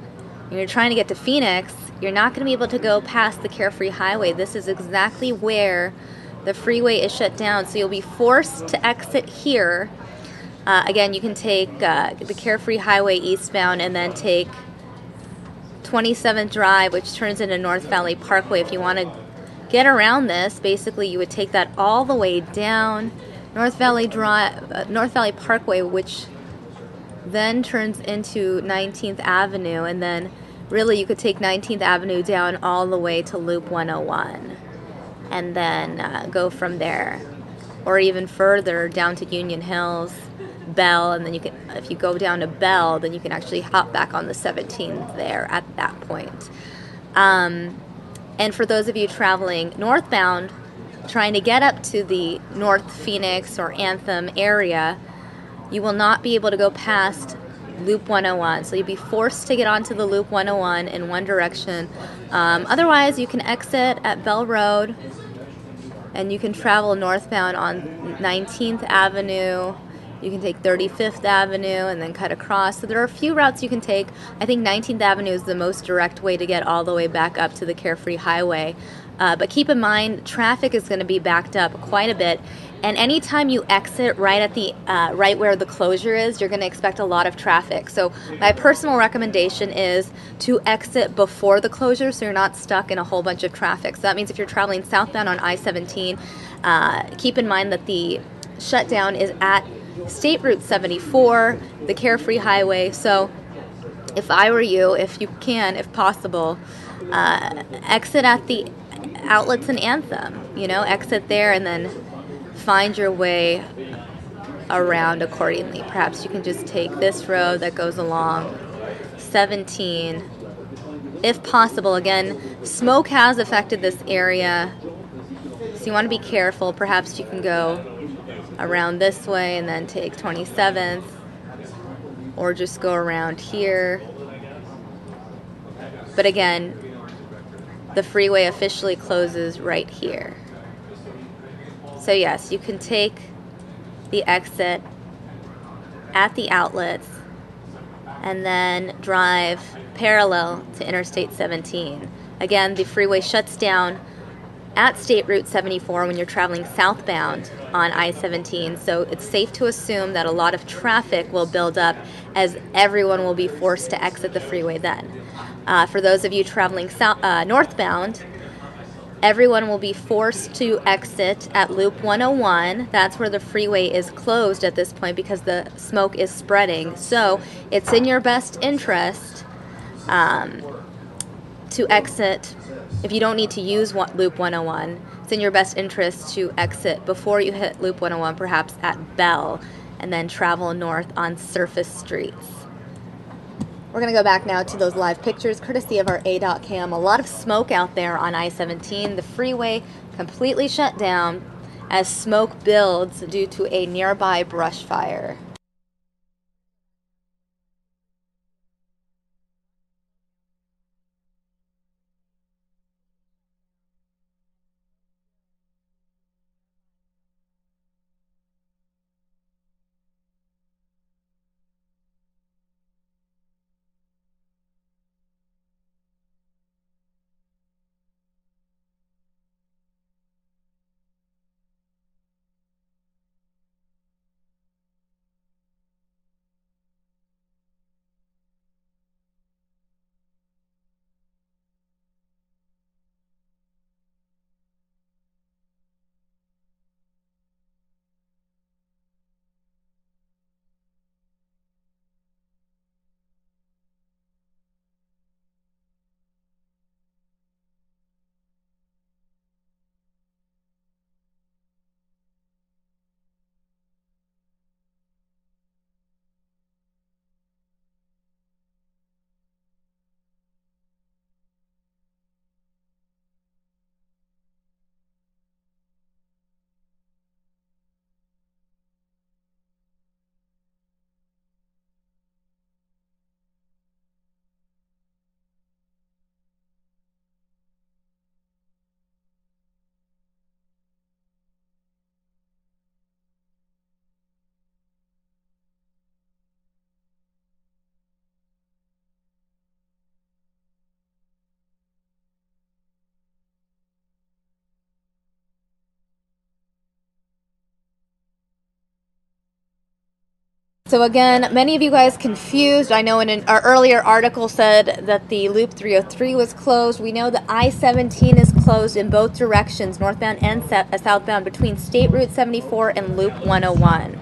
and you're trying to get to Phoenix, you're not going to be able to go past the Carefree Highway. This is exactly where the freeway is shut down, so you'll be forced to exit here. Again, you can take the Carefree Highway eastbound and then take 27th Drive, which turns into North Valley Parkway. If you want to get around this, basically you would take that all the way down North Valley Parkway, which then turns into 19th Avenue, and then really you could take 19th Avenue down all the way to Loop 101 and then go from there, or even further down to Union Hills, Bell, and then you can, if you go down to Bell, then you can actually hop back on the 17th there at that point. And for those of you traveling northbound, trying to get up to the North Phoenix or Anthem area, you will not be able to go past Loop 101, so you'll be forced to get onto the Loop 101 in one direction. Otherwise, you can exit at Bell Road and you can travel northbound on 19th Avenue. You can take 35th Avenue and then cut across. So there are a few routes you can take. I think 19th Avenue is the most direct way to get all the way back up to the Carefree Highway. But keep in mind, traffic is going to be backed up quite a bit. And anytime you exit right at the right where the closure is, you're going to expect a lot of traffic. So my personal recommendation is to exit before the closure so you're not stuck in a whole bunch of traffic. So that means if you're traveling southbound on I-17, keep in mind that the shutdown is at State Route 74, the Carefree Highway. So if I were you, if you can, if possible, exit at the outlets in Anthem. You know, exit there and then find your way around accordingly. Perhaps you can just take this road that goes along 17. If possible, again, smoke has affected this area, so you want to be careful. Perhaps you can go around this way and then take 27th, or just go around here. But again, the freeway officially closes right here. So yes, you can take the exit at the outlets and then drive parallel to Interstate 17. Again, the freeway shuts down at State Route 74 when you're traveling southbound on I-17, so it's safe to assume that a lot of traffic will build up as everyone will be forced to exit the freeway then. For those of you traveling northbound, everyone will be forced to exit at Loop 101. That's where the freeway is closed at this point because the smoke is spreading. So it's in your best interest to exit. If you don't need to use Loop 101, it's in your best interest to exit before you hit Loop 101, perhaps at Bell, and then travel north on surface streets. We're going to go back now to those live pictures, courtesy of our ADOT cam. A lot of smoke out there on I-17. The freeway completely shut down as smoke builds due to a nearby brush fire. So again, many of you guys confused. I know in our earlier article said that the Loop 303 was closed. We know that I-17 is closed in both directions, northbound and southbound, between State Route 74 and Loop 101.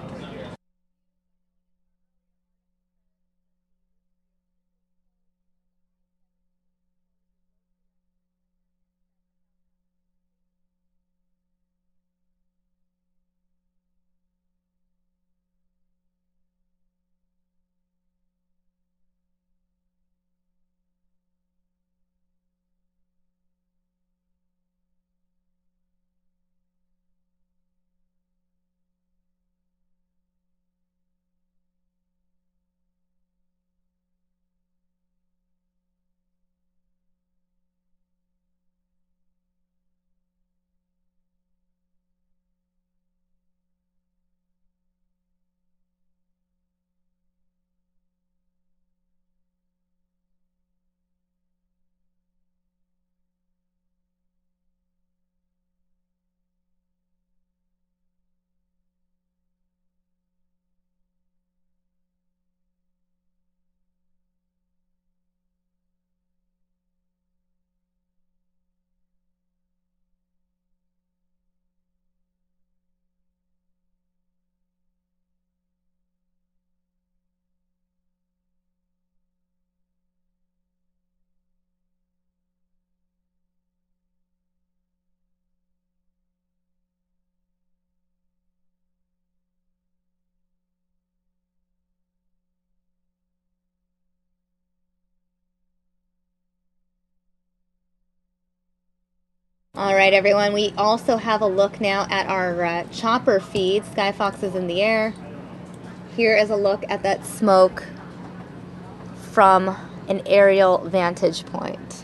All right, everyone. We also have a look now at our chopper feed. Skyfox is in the air. Here is a look at that smoke from an aerial vantage point.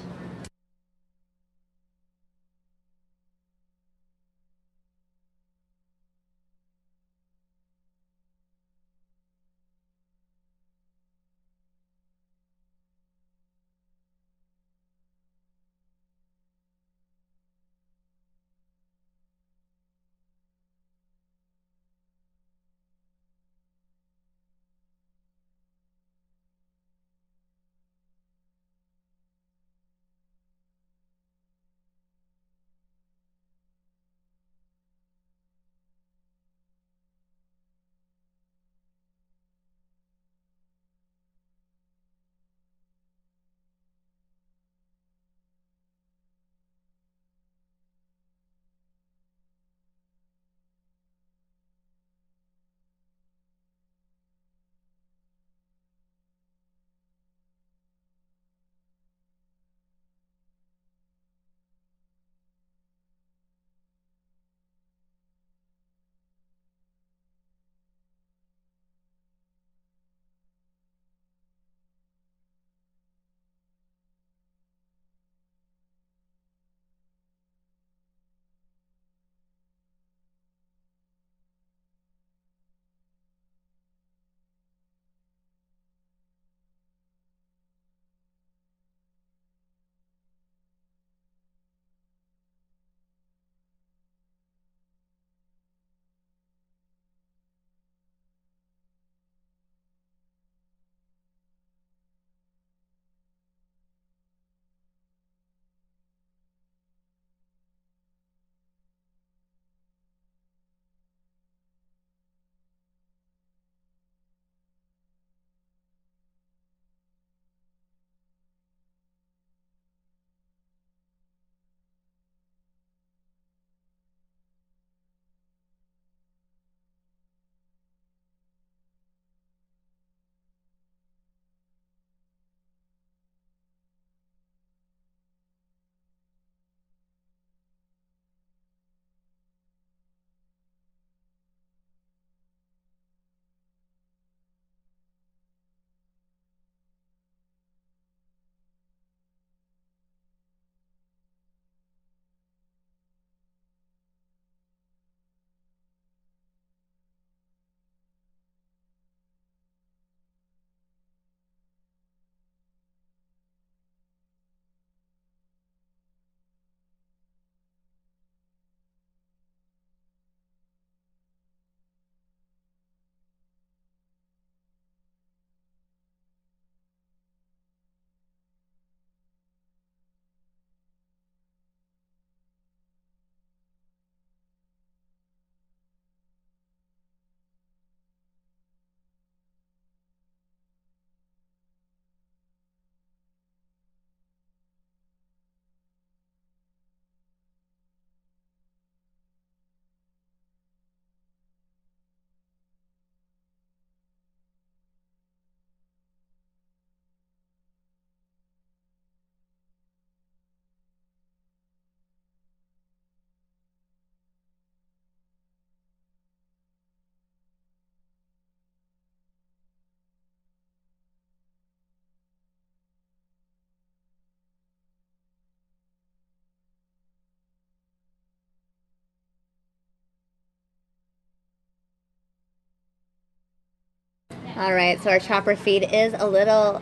All right, so our chopper feed is a little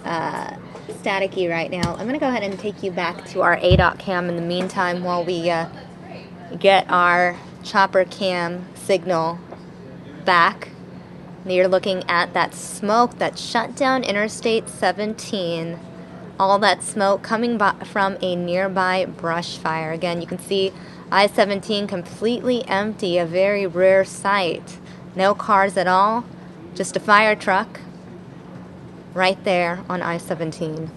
staticky right now. I'm going to go ahead and take you back to our ADOT cam in the meantime while we get our chopper cam signal back. And you're looking at that smoke that shut down Interstate 17. All that smoke coming from a nearby brush fire. Again, you can see I-17 completely empty, a very rare sight. No cars at all, just a fire truck right there on I-17.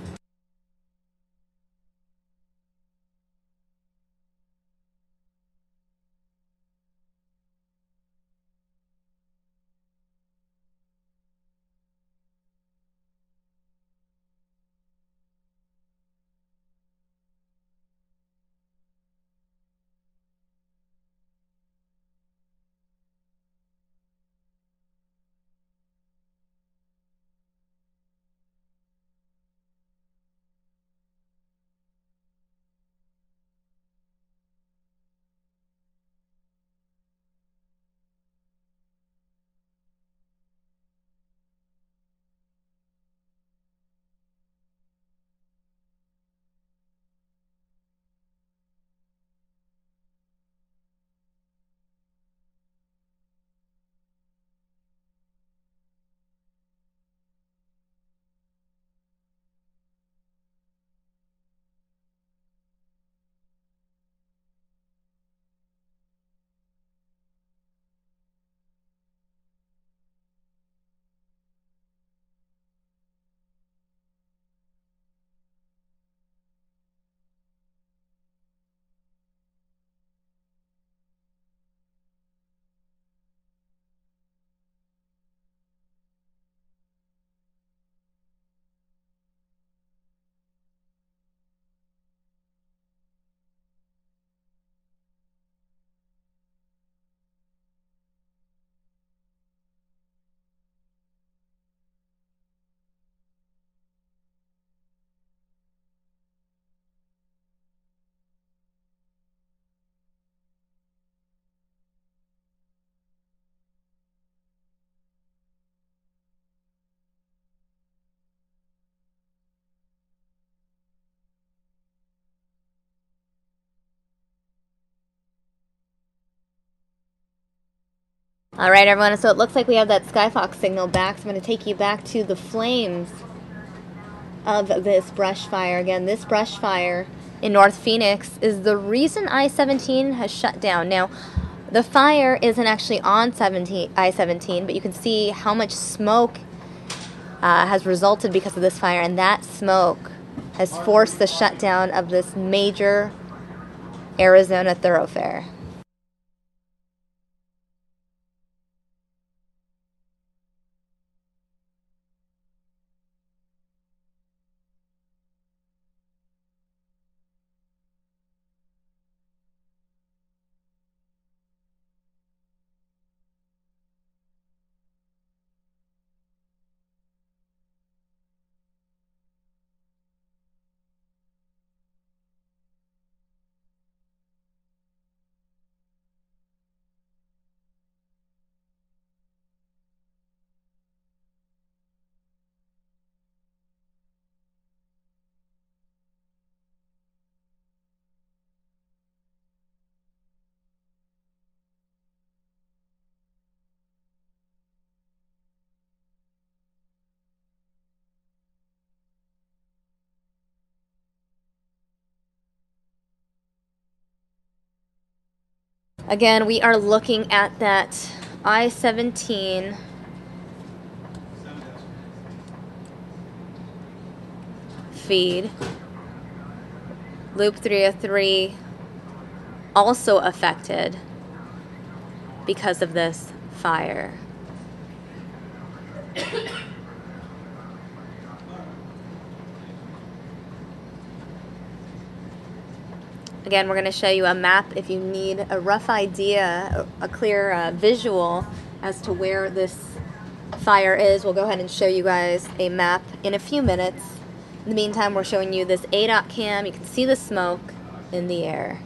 All right, everyone, so it looks like we have that Skyfox signal back, so I'm going to take you back to the flames of this brush fire. Again, this brush fire in North Phoenix is the reason I-17 has shut down. Now, the fire isn't actually on I-17, but you can see how much smoke has resulted because of this fire, and that smoke has forced the shutdown of this major Arizona thoroughfare. Again, we are looking at that I-17 feed. Loop 303 also affected because of this fire. Again, we're going to show you a map if you need a rough idea, a clear visual as to where this fire is. We'll go ahead and show you guys a map in a few minutes. In the meantime, we're showing you this ADOT cam. You can see the smoke in the air.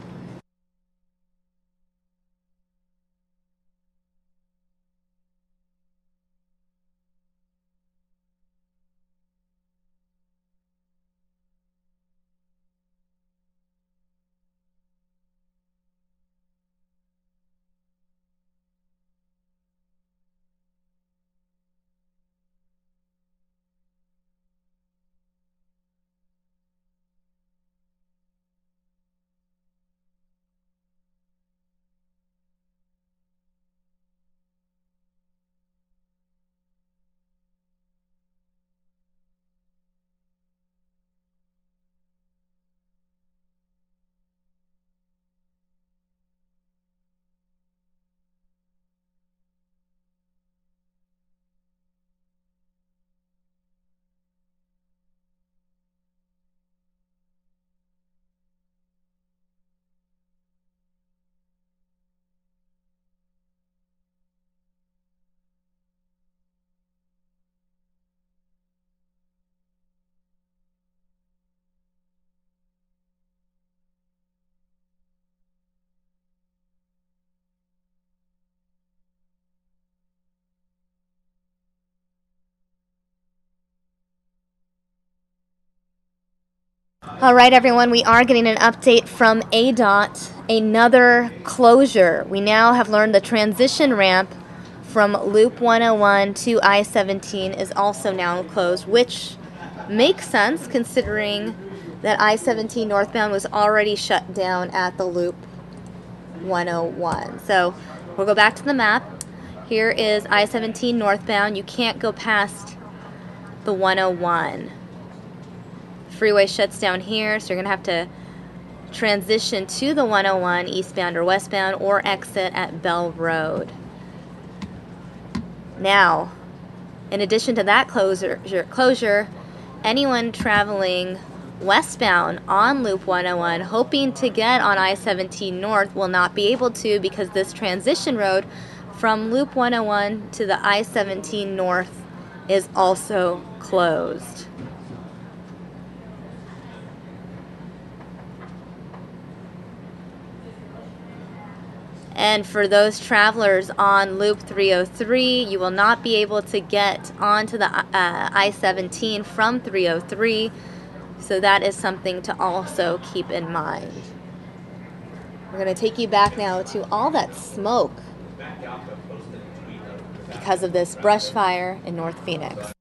All right, everyone, we are getting an update from ADOT, another closure. We now have learned the transition ramp from Loop 101 to I-17 is also now closed, which makes sense considering that I-17 northbound was already shut down at the Loop 101. So we'll go back to the map. Here is I-17 northbound. You can't go past the 101. Freeway shuts down here, so you're going to have to transition to the 101 eastbound or westbound or exit at Bell Road. Now, in addition to that closure, anyone traveling westbound on Loop 101 hoping to get on I-17 North will not be able to because this transition road from Loop 101 to the I-17 North is also closed. And for those travelers on Loop 303, you will not be able to get onto the I-17 from 303. So that is something to also keep in mind. We're going to take you back now to all that smoke because of this brush fire in North Phoenix.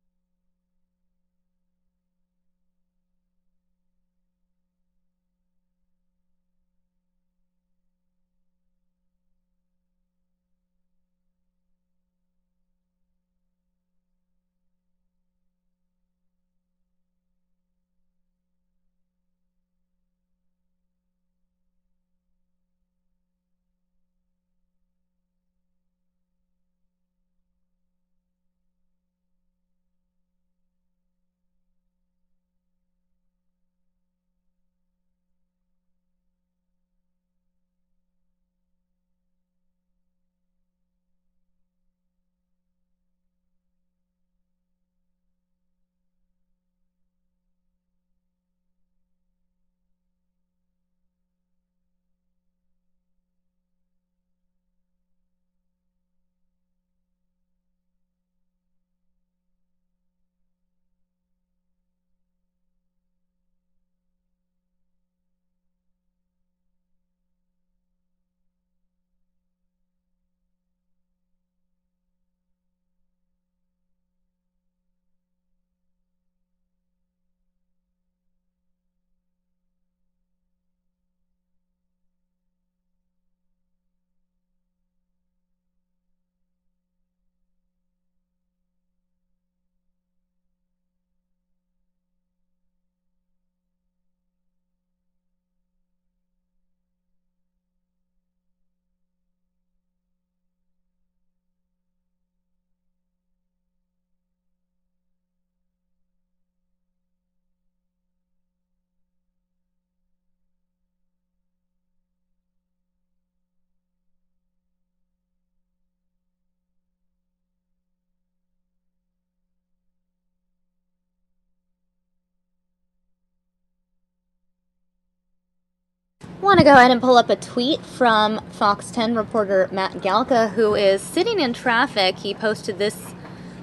I want to go ahead and pull up a tweet from Fox 10 reporter Matt Galka, who is sitting in traffic. He posted this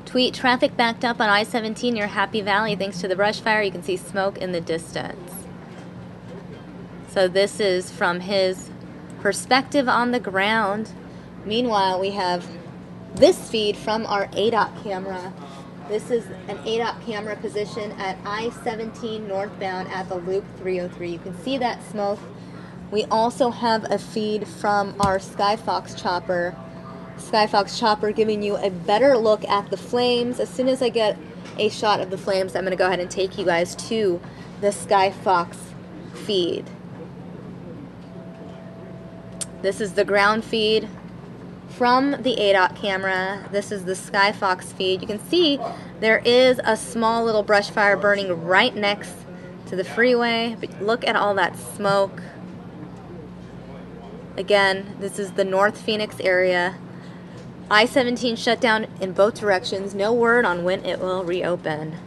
tweet: traffic backed up on I-17 near Happy Valley thanks to the brush fire. You can see smoke in the distance. So this is from his perspective on the ground. Meanwhile, we have this feed from our ADOT camera. This is an ADOT camera position at I-17 northbound at the Loop 303. You can see that smoke. We also have a feed from our Skyfox chopper. Skyfox chopper giving you a better look at the flames. As soon as I get a shot of the flames, I'm going to go ahead and take you guys to the Skyfox feed. This is the ground feed from the ADOT camera. This is the Skyfox feed. You can see there is a small little brush fire burning right next to the freeway, but look at all that smoke. Again, this is the North Phoenix area. I-17 shut down in both directions. No word on when it will reopen.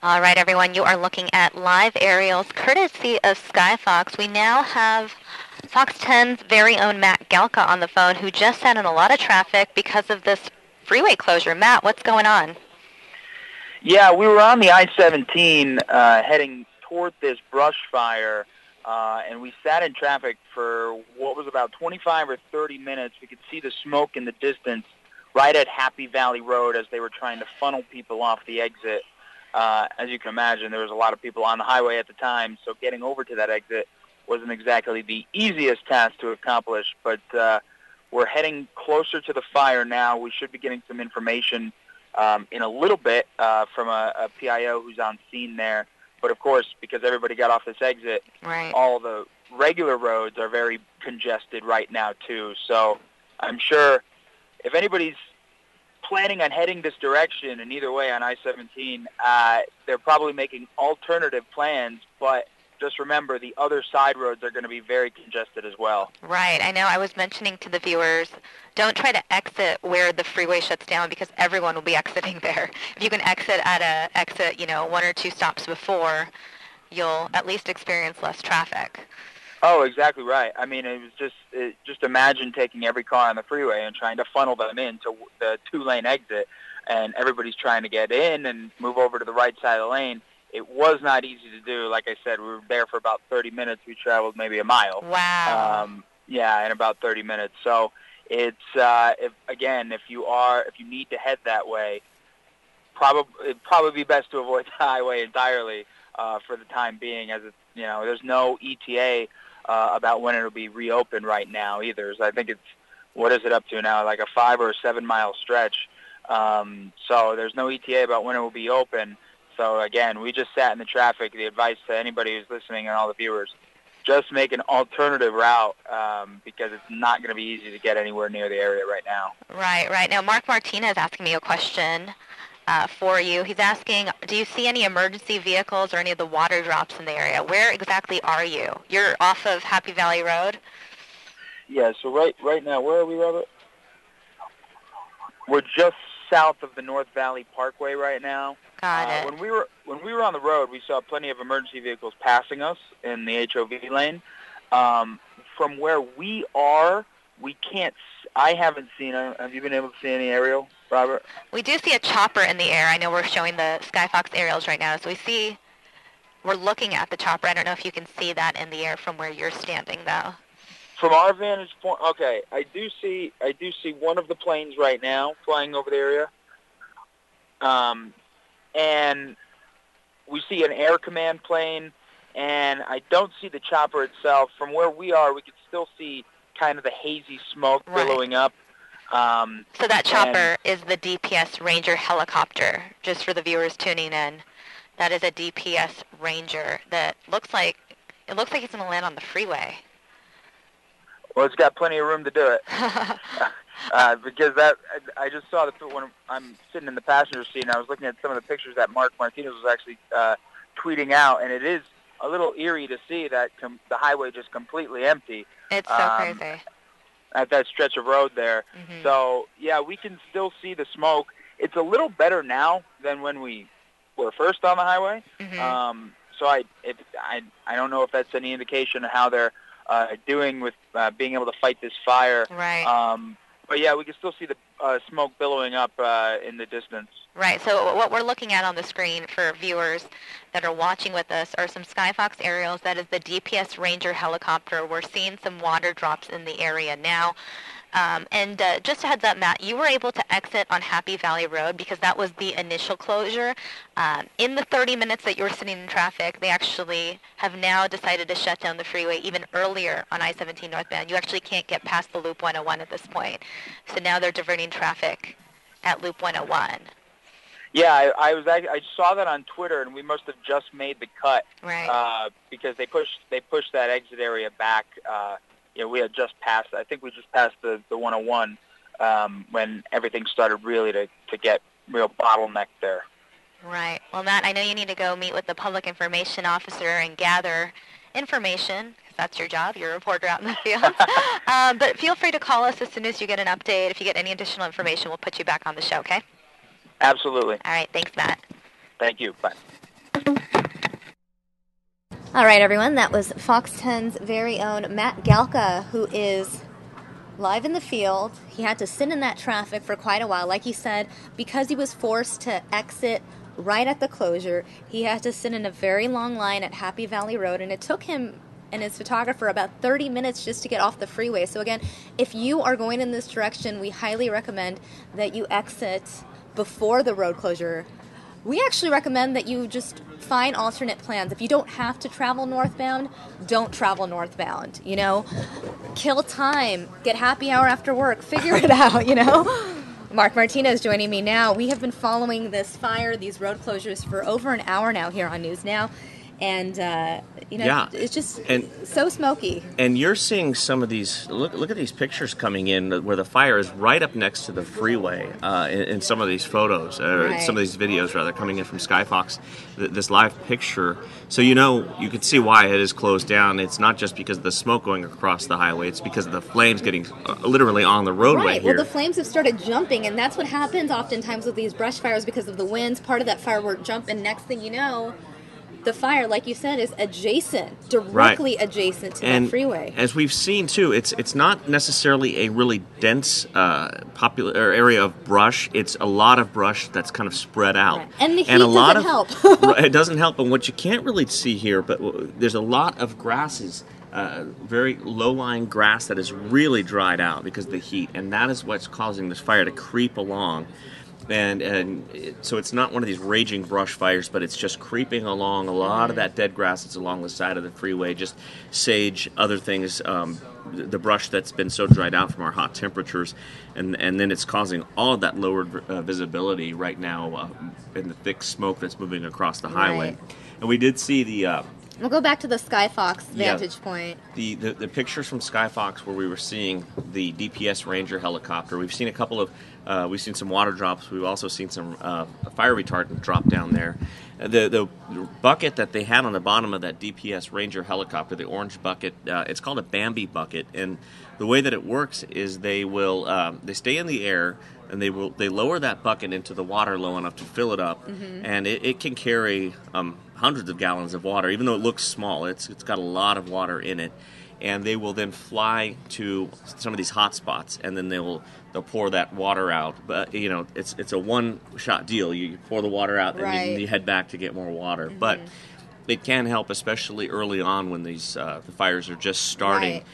All right, everyone, you are looking at live aerials courtesy of Skyfox. We now have Fox 10's very own Matt Galka on the phone, who just sat in a lot of traffic because of this freeway closure. Matt, what's going on? Yeah, we were on the I-17 heading toward this brush fire, and we sat in traffic for what was about 25 or 30 minutes. We could see the smoke in the distance right at Happy Valley Road as they were trying to funnel people off the exit. As you can imagine, there was a lot of people on the highway at the time, so getting over to that exit wasn't exactly the easiest task to accomplish, but we're heading closer to the fire now. We should be getting some information in a little bit from a PIO who's on scene there. But, of course, because everybody got off this exit, right, all the regular roads are very congested right now, too. So I'm sure if anybody's planning on heading this direction, and either way on I-17, they're probably making alternative plans, but just remember the other side roads are going to be very congested as well. Right. I know I was mentioning to the viewers, don't try to exit where the freeway shuts down because everyone will be exiting there. If you can exit at a exit, 1 or 2 stops before, you'll at least experience less traffic. Oh, exactly right. I mean, it was just imagine taking every car on the freeway and trying to funnel them into the 2-lane exit, and everybody's trying to get in and move over to the right side of the lane. It was not easy to do. Like I said, we were there for about 30 minutes. We traveled maybe a mile. Wow. Yeah, in about 30 minutes. So it's if you need to head that way, it'd probably be best to avoid the highway entirely for the time being, as it's, there's no ETA about when it'll be reopened right now either. So I think what is it up to now, like a 5 or 7 mile stretch. So there's no ETA about when it will be open. So again, we just sat in the traffic. The advice to anybody who's listening and all the viewers, just make an alternative route because it's not going to be easy to get anywhere near the area right now. Right. Now, Mark Martinez is asking me a question for you. He's asking, do you see any emergency vehicles or any of the water drops in the area? Where exactly are you? You're off of Happy Valley Road? Yeah, so right now, where are we, Robert? We're just south of the North Valley Parkway right now. Got it. When we were on the road, we saw plenty of emergency vehicles passing us in the HOV lane. From where we are, we can't. I haven't seen. Have you been able to see any aerial, Robert? We do see a chopper in the air. I know we're showing the Skyfox aerials right now, so we're looking at the chopper. I don't know if you can see that in the air from where you're standing, though. From our vantage point, okay, I do see one of the planes right now flying over the area. And we see an Air Command plane, and I don't see the chopper itself. From where we are, we can still see kind of the hazy smoke billowing up. So that chopper is the DPS Ranger helicopter, just for the viewers tuning in. That is a DPS Ranger that looks like it's going to land on the freeway. Well, it's got plenty of room to do it. Because I just saw when I'm sitting in the passenger seat, and I was looking at some of the pictures that Mark Martinez was actually tweeting out, and it is a little eerie to see that the highway just completely empty. It's so crazy. At that stretch of road there. Mm-hmm. So, yeah, we can still see the smoke. It's a little better now than when we were first on the highway. Mm-hmm. So I don't know if that's any indication of how they're doing with being able to fight this fire. Right. But yeah, we can still see the smoke billowing up in the distance. Right. So what we're looking at on the screen for viewers that are watching with us are some Skyfox aerials. That is the DPS Ranger helicopter. We're seeing some water drops in the area now. And just a heads up, Matt, you were able to exit on Happy Valley Road because that was the initial closure. In the 30 minutes that you were sitting in traffic, they actually have now decided to shut down the freeway even earlier on I-17 Northbound. You actually can't get past the Loop 101 at this point. So now they're diverting traffic at Loop 101. Yeah, I saw that on Twitter, and we must have just made the cut. Right. Because they pushed that exit area back. We had just passed. I think we just passed the 101 when everything started really to get real bottlenecked there. Right. Well, Matt, I know you need to go meet with the public information officer and gather information, because that's your job. You're a reporter out in the field. But feel free to call us as soon as you get an update. If you get any additional information, we'll put you back on the show, okay? Absolutely. All right. Thanks, Matt. Thank you. Bye. All right, everyone, that was Fox 10's very own Matt Galka, who is live in the field. He had to sit in that traffic for quite a while. Like he said, because he was forced to exit right at the closure, he had to sit in a very long line at Happy Valley Road, and it took him and his photographer about 30 minutes just to get off the freeway. So again, if you are going in this direction, we highly recommend that you exit before the road closure. We actually recommend that you just find alternate plans. If you don't have to travel northbound, don't travel northbound, you know? Kill time, get happy hour after work, figure it out, you know? Mark Martinez joining me now. We have been following this fire, these road closures for over an hour now here on News Now. And, it's just so smoky. And you're seeing some of these, look at these pictures coming in where the fire is right up next to the freeway in some of these photos, some of these videos, rather, coming in from Skyfox, this live picture. So, you can see why it is closed down. It's not just because of the smoke going across the highway. It's because of the flames getting literally on the roadway here. Well, the flames have started jumping, and that's what happens oftentimes with these brush fires because of the winds. Part of that firework jump, and next thing you know, the fire, like you said, is directly adjacent to that freeway. As we've seen, too, it's not necessarily a really dense popular area of brush. It's a lot of brush that's kind of spread out. Right. And the heat doesn't help. It doesn't help. And what you can't really see here, but there's a lot of grasses, very low-lying grass that is really dried out because of the heat. And that is what's causing this fire to creep along. So it's not one of these raging brush fires, but it's just creeping along. A lot of that dead grass that's along the side of the freeway, just sage, other things, the brush that's been so dried out from our hot temperatures, and then it's causing all of that lowered visibility right now in the thick smoke that's moving across the highway. Right. And we did see the... We'll go back to the Skyfox vantage point. The pictures from Skyfox where we were seeing the DPS Ranger helicopter. We've seen a couple of, we've seen some water drops. We've also seen some fire retardant drop down there. The bucket that they had on the bottom of that DPS Ranger helicopter, the orange bucket, it's called a Bambi bucket. And the way that it works is they will, they stay in the air, and they lower that bucket into the water low enough to fill it up, and it can carry hundreds of gallons of water, even though it looks small. It's got a lot of water in it, and they will then fly to some of these hot spots, and then they'll pour that water out. But it's a one-shot deal. You pour the water out, and then you head back to get more water. But it can help, especially early on when these the fires are just starting. Right.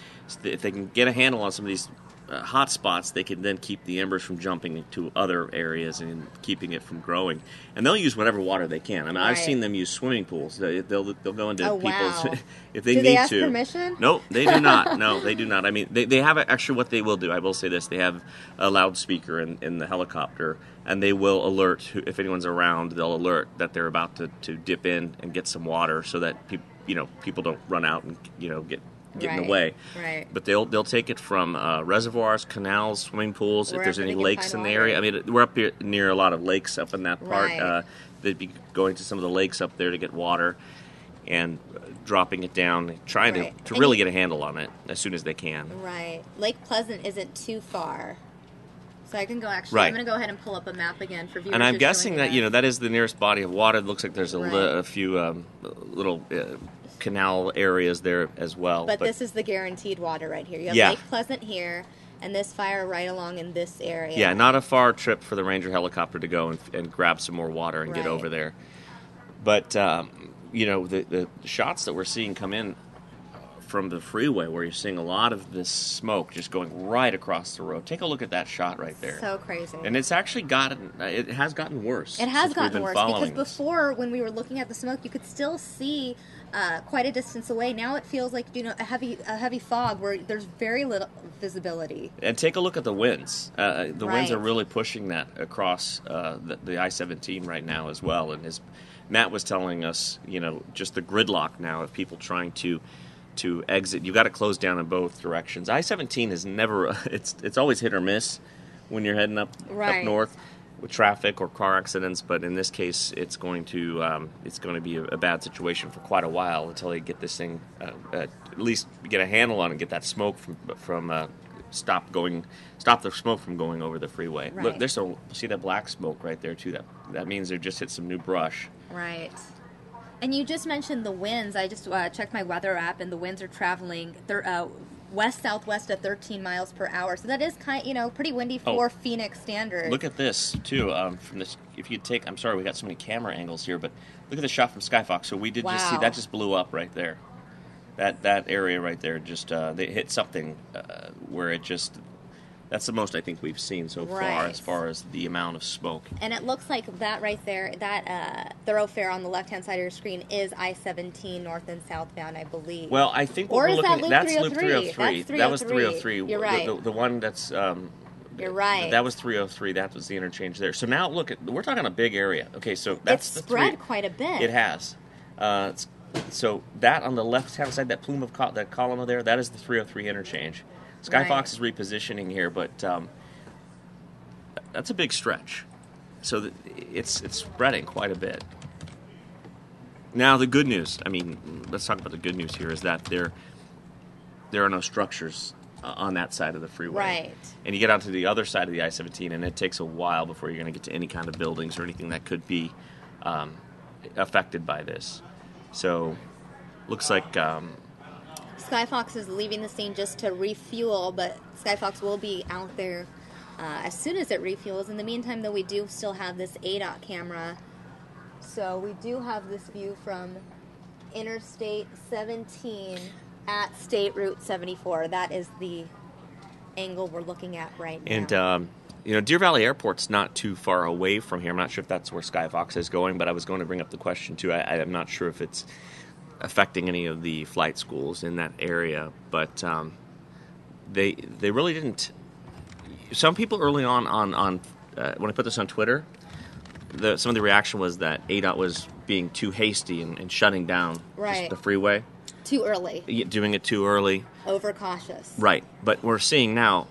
If they can get a handle on some of these hot spots, they can then keep the embers from jumping to other areas and keeping it from growing. And they'll use whatever water they can. I mean, I've seen them use swimming pools. They'll go into people's if they need to. Do they ask to. Permission? No, they do not. No, they do not. I mean, they have actually what they will do. I will say this: they have a loudspeaker in the helicopter, and they will alert if anyone's around. They'll alert that they're about to dip in and get some water, so that people don't run out and get in the way. Right. But they'll take it from reservoirs, canals, swimming pools, if there's any lakes in the area. I mean, we're up here near a lot of lakes up in that part. Right. They'd be going to some of the lakes up there to get water and dropping it down, trying to really get a handle on it as soon as they can. Right. Lake Pleasant isn't too far. So I can go I'm going to go ahead and pull up a map again for viewers. And I'm guessing that, that is the nearest body of water. It looks like there's a few little canal areas there as well. But this is the guaranteed water right here. You have Lake Pleasant here, and this fire right along in this area. Yeah, not a far trip for the Ranger helicopter to go and grab some more water and get over there. But, the shots that we're seeing come in from the freeway, where you're seeing a lot of this smoke just going right across the road. Take a look at that shot right there. So crazy. And it's actually it has gotten worse. It has gotten worse because before, when we were looking at the smoke, you could still see quite a distance away. Now it feels like a heavy fog where there's very little visibility. And take a look at the winds. The winds are really pushing that across the I-17 right now as well. And as Matt was telling us, just the gridlock now of people trying to exit. You've got to close down in both directions. I-17 is never, it's always hit or miss when you're heading up north with traffic or car accidents, but in this case it's going to be a bad situation for quite a while until they get this thing at least get a handle on it and get that smoke from stop the smoke from going over the freeway. Right. Look, see that black smoke right there too. That means they just hit some new brush. Right. And you just mentioned the winds. I just checked my weather app, and the winds are traveling west-southwest at 13 miles per hour. So that is pretty windy for Phoenix standards. Look at this too. From this, if you take, I'm sorry, we got so many camera angles here, but look at the shot from Skyfox. So we did just see that just blew up right there. That area right there just they hit something where it just. That's the most I think we've seen so far as the amount of smoke. And it looks like that right there, that thoroughfare on the left-hand side of your screen is I-17 north and southbound, I believe. Well, I think what we're looking at, that's Loop 303. That was 303. You're right. The one that's... You're right. That was 303. That was the interchange there. So now look, we're talking a big area. Okay, so that's it's spread quite a bit. It has. So that on the left-hand side, that plume of that column there, that is the 303 interchange. Skyfox is repositioning here, but that's a big stretch. So it's spreading quite a bit. Now the good news, let's talk about the good news here, is that there are no structures on that side of the freeway. Right. And you get onto the other side of the I-17, and it takes a while before you're going to get to any kind of buildings or anything that could be affected by this. So looks like... Skyfox is leaving the scene just to refuel, but Skyfox will be out there as soon as it refuels. In the meantime, though, we do still have this ADOT camera. So we do have this view from Interstate 17 at State Route 74. That is the angle we're looking at right now. And, Deer Valley Airport's not too far away from here. I'm not sure if that's where Skyfox is going, but I was going to bring up the question, too. I'm not sure if it's affecting any of the flight schools in that area, but they really didn't. Some people early on when I put this on Twitter, some of the reaction was that ADOT was being too hasty and shutting down the freeway. Too early. Doing it too early. Overcautious. Right, but we're seeing now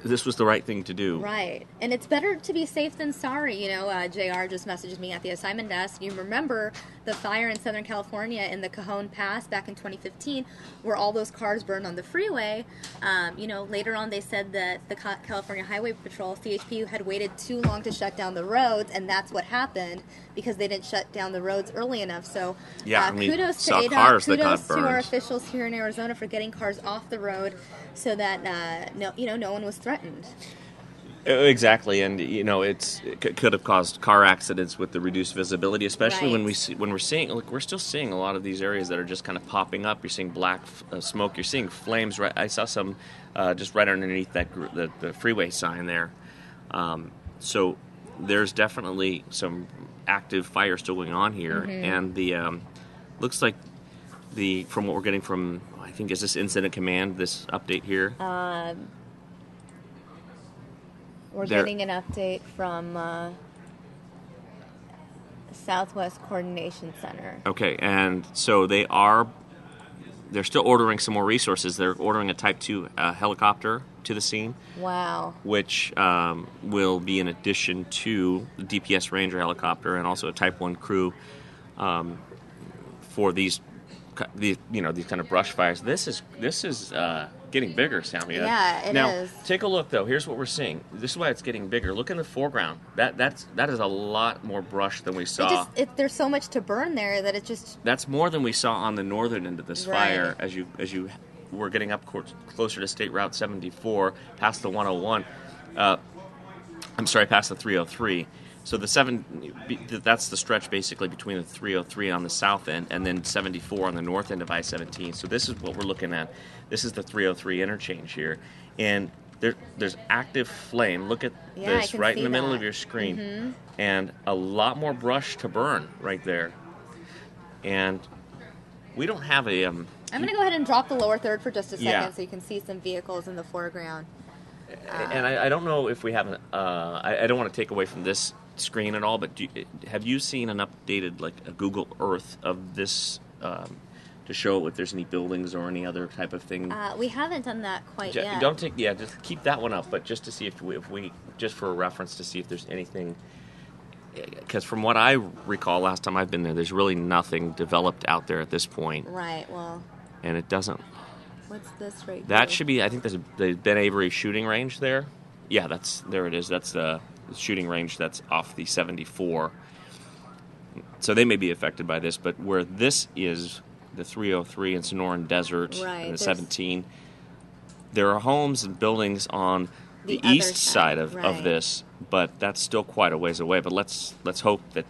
this was the right thing to do. Right. And it's better to be safe than sorry. JR just messaged me at the assignment desk. You remember the fire in Southern California in the Cajon Pass back in 2015 where all those cars burned on the freeway. Later on they said that the California Highway Patrol, CHP, had waited too long to shut down the roads, and that's what happened because they didn't shut down the roads early enough. So kudos to ADOT, kudos to our officials here in Arizona for getting cars off the road so that no one was threatened. Exactly, and it could have caused car accidents with the reduced visibility, especially when we're seeing. Look, we're still seeing a lot of these areas that are just kind of popping up. You're seeing black smoke. You're seeing flames. Right, I saw some just right underneath the freeway sign there. So there's definitely some active fire still going on here, and the looks like from what we're getting from, I think, is this Incident Command, this update here. We're getting an update from Southwest Coordination Center. Okay, and so they're still ordering some more resources. They're ordering a Type 2 helicopter to the scene. Wow. Which will be in addition to the DPS Ranger helicopter and also a Type 1 crew for these kind of brush fires. This is getting bigger, Sammy. Yeah, it is. Now, take a look, though. Here's what we're seeing. This is why it's getting bigger. Look in the foreground. That is a lot more brush than we saw. There's so much to burn there that it just... That's more than we saw on the northern end of this fire as you were getting up closer to State Route 74, past the 101. Past the 303. So that's the stretch basically between the 303 on the south end and then 74 on the north end of I-17. So this is what we're looking at. This is the 303 interchange here. And there's active flame. Look at this right in the middle of your screen. Mm-hmm. And a lot more brush to burn right there. And we don't have a... I'm going to go ahead and drop the lower third for just a second so you can see some vehicles in the foreground. And I don't know if we have I don't want to take away from this screen at all, but have you seen an updated, like a Google Earth of this to show if there's any buildings or any other type of thing? We haven't done that quite yet. Just keep that one up, but just to see if we just for a reference to see if there's anything, because from what I recall last time I've been there, there's really nothing developed out there at this point. Right, well. And it doesn't. What's this right That here? should be, I think there's the Ben Avery shooting range there. Yeah, there it is. That's the shooting range that's off the 74. So they may be affected by this, but where this is, the 303 and Sonoran Desert and the 17, there are homes and buildings on the east side of this, but that's still quite a ways away. But let's hope that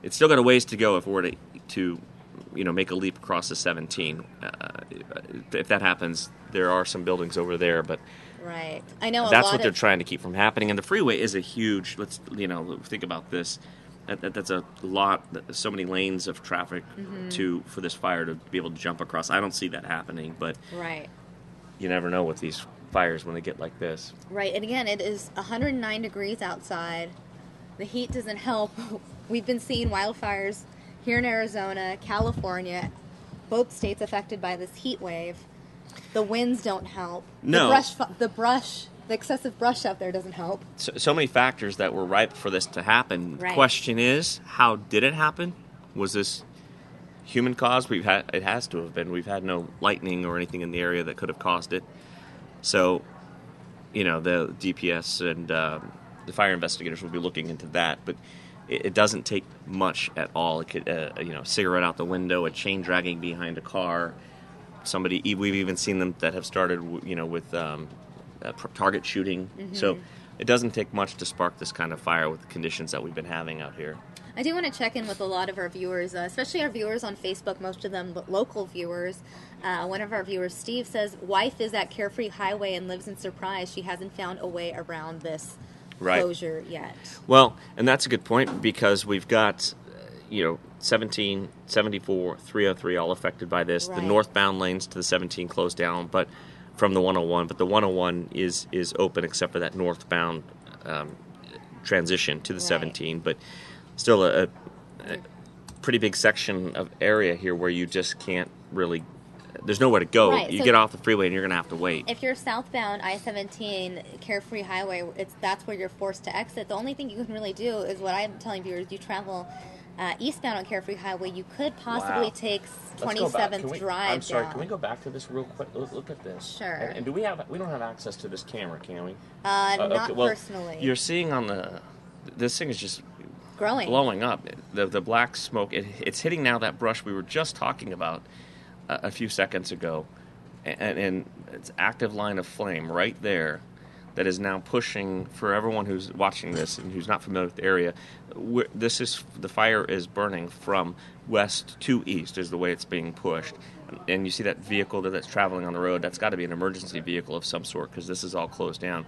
it's still got a ways to go if we're to make a leap across the 17. If that happens, there are some buildings over there, but right. I know that's what they're trying to keep from happening. And the freeway is a huge. Let's think about this. That's a lot. So many lanes of traffic for this fire to be able to jump across. I don't see that happening, but you never know with these fires when they get like this. Right, and again, it is 109 degrees outside. The heat doesn't help. We've been seeing wildfires here in Arizona, California, both states affected by this heat wave. The winds don't help. No. The excessive brush out there doesn't help. So many factors that were ripe for this to happen. Right. The question is, how did it happen? Was this human caused? It has to have been. We've had no lightning or anything in the area that could have caused it. So, the DPS and the fire investigators will be looking into that. But it doesn't take much at all. It could, a cigarette out the window, a chain dragging behind a car. We've even seen them that have started, with target shooting. So it doesn't take much to spark this kind of fire with the conditions that we've been having out here. I do want to check in with a lot of our viewers, especially our viewers on Facebook, most of them local viewers. One of our viewers, Steve, says, wife is at Carefree Highway and lives in Surprise. She hasn't found a way around this closure yet. Well, and that's a good point because we've got, 17, 74, 303 all affected by this. Right. The northbound lanes to the 17 closed down, but from the 101. But the 101 is open except for that northbound transition to the 17. But still a pretty big section of area here where you just can't really. There's nowhere to go. Right. You get off the freeway and you're going to have to wait. If you're southbound I-17, Carefree Highway, that's where you're forced to exit. The only thing you can really do is what I'm telling viewers: you travel eastbound on Carefree Highway, you could possibly take 27th Drive. I'm sorry. down. Can we go back to this real quick? Look at this. Sure. And do we don't have access to this camera, can we? Not well, personally. You're seeing this thing is just blowing up. The black smoke. It's hitting now that brush we were just talking about a few seconds ago, and it's active line of flame right there that is now pushing. For everyone who's watching this and who's not familiar with the area, the fire is burning from west to east is the way it's being pushed. And you see that vehicle that's traveling on the road, that's got to be an emergency vehicle of some sort because this is all closed down.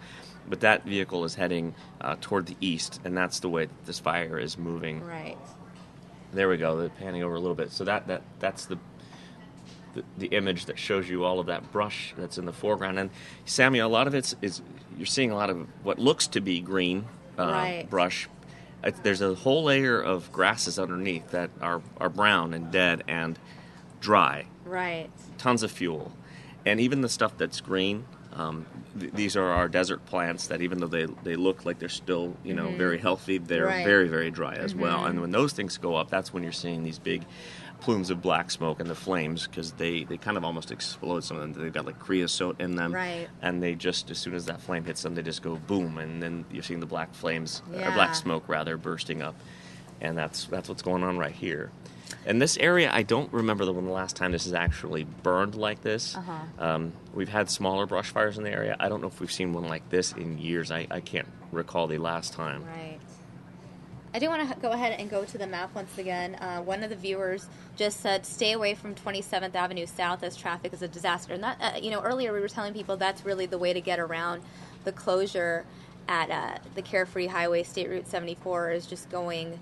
But that vehicle is heading toward the east, and that's the way that this fire is moving. Right. There we go. They're panning over a little bit. So that's the image that shows you all of that brush that's in the foreground. And Sammy, a lot of it's you're seeing a lot of what looks to be green brush. There's a whole layer of grasses underneath that are brown and dead and dry. Right. Tons of fuel. And even the stuff that's green, these are our desert plants that even though they look like they're still, very healthy, they're very, very dry as well. And when those things go up, that's when you're seeing these big plumes of black smoke and the flames because they kind of almost explode. Some of them, they've got like creosote in them. Right. And they just, as soon as that flame hits them, they just go boom. And then you're seeing the black flames, or black smoke rather, bursting up. And that's what's going on right here. In this area, I don't remember the last time this is actually burned like this. We've had smaller brush fires in the area. I don't know if we've seen one like this in years. I can't recall the last time. Right. I do want to go ahead and go to the map once again. One of the viewers just said, stay away from 27th Avenue South as traffic is a disaster. And that, earlier we were telling people that's really the way to get around the closure at the Carefree Highway, State Route 74, is just going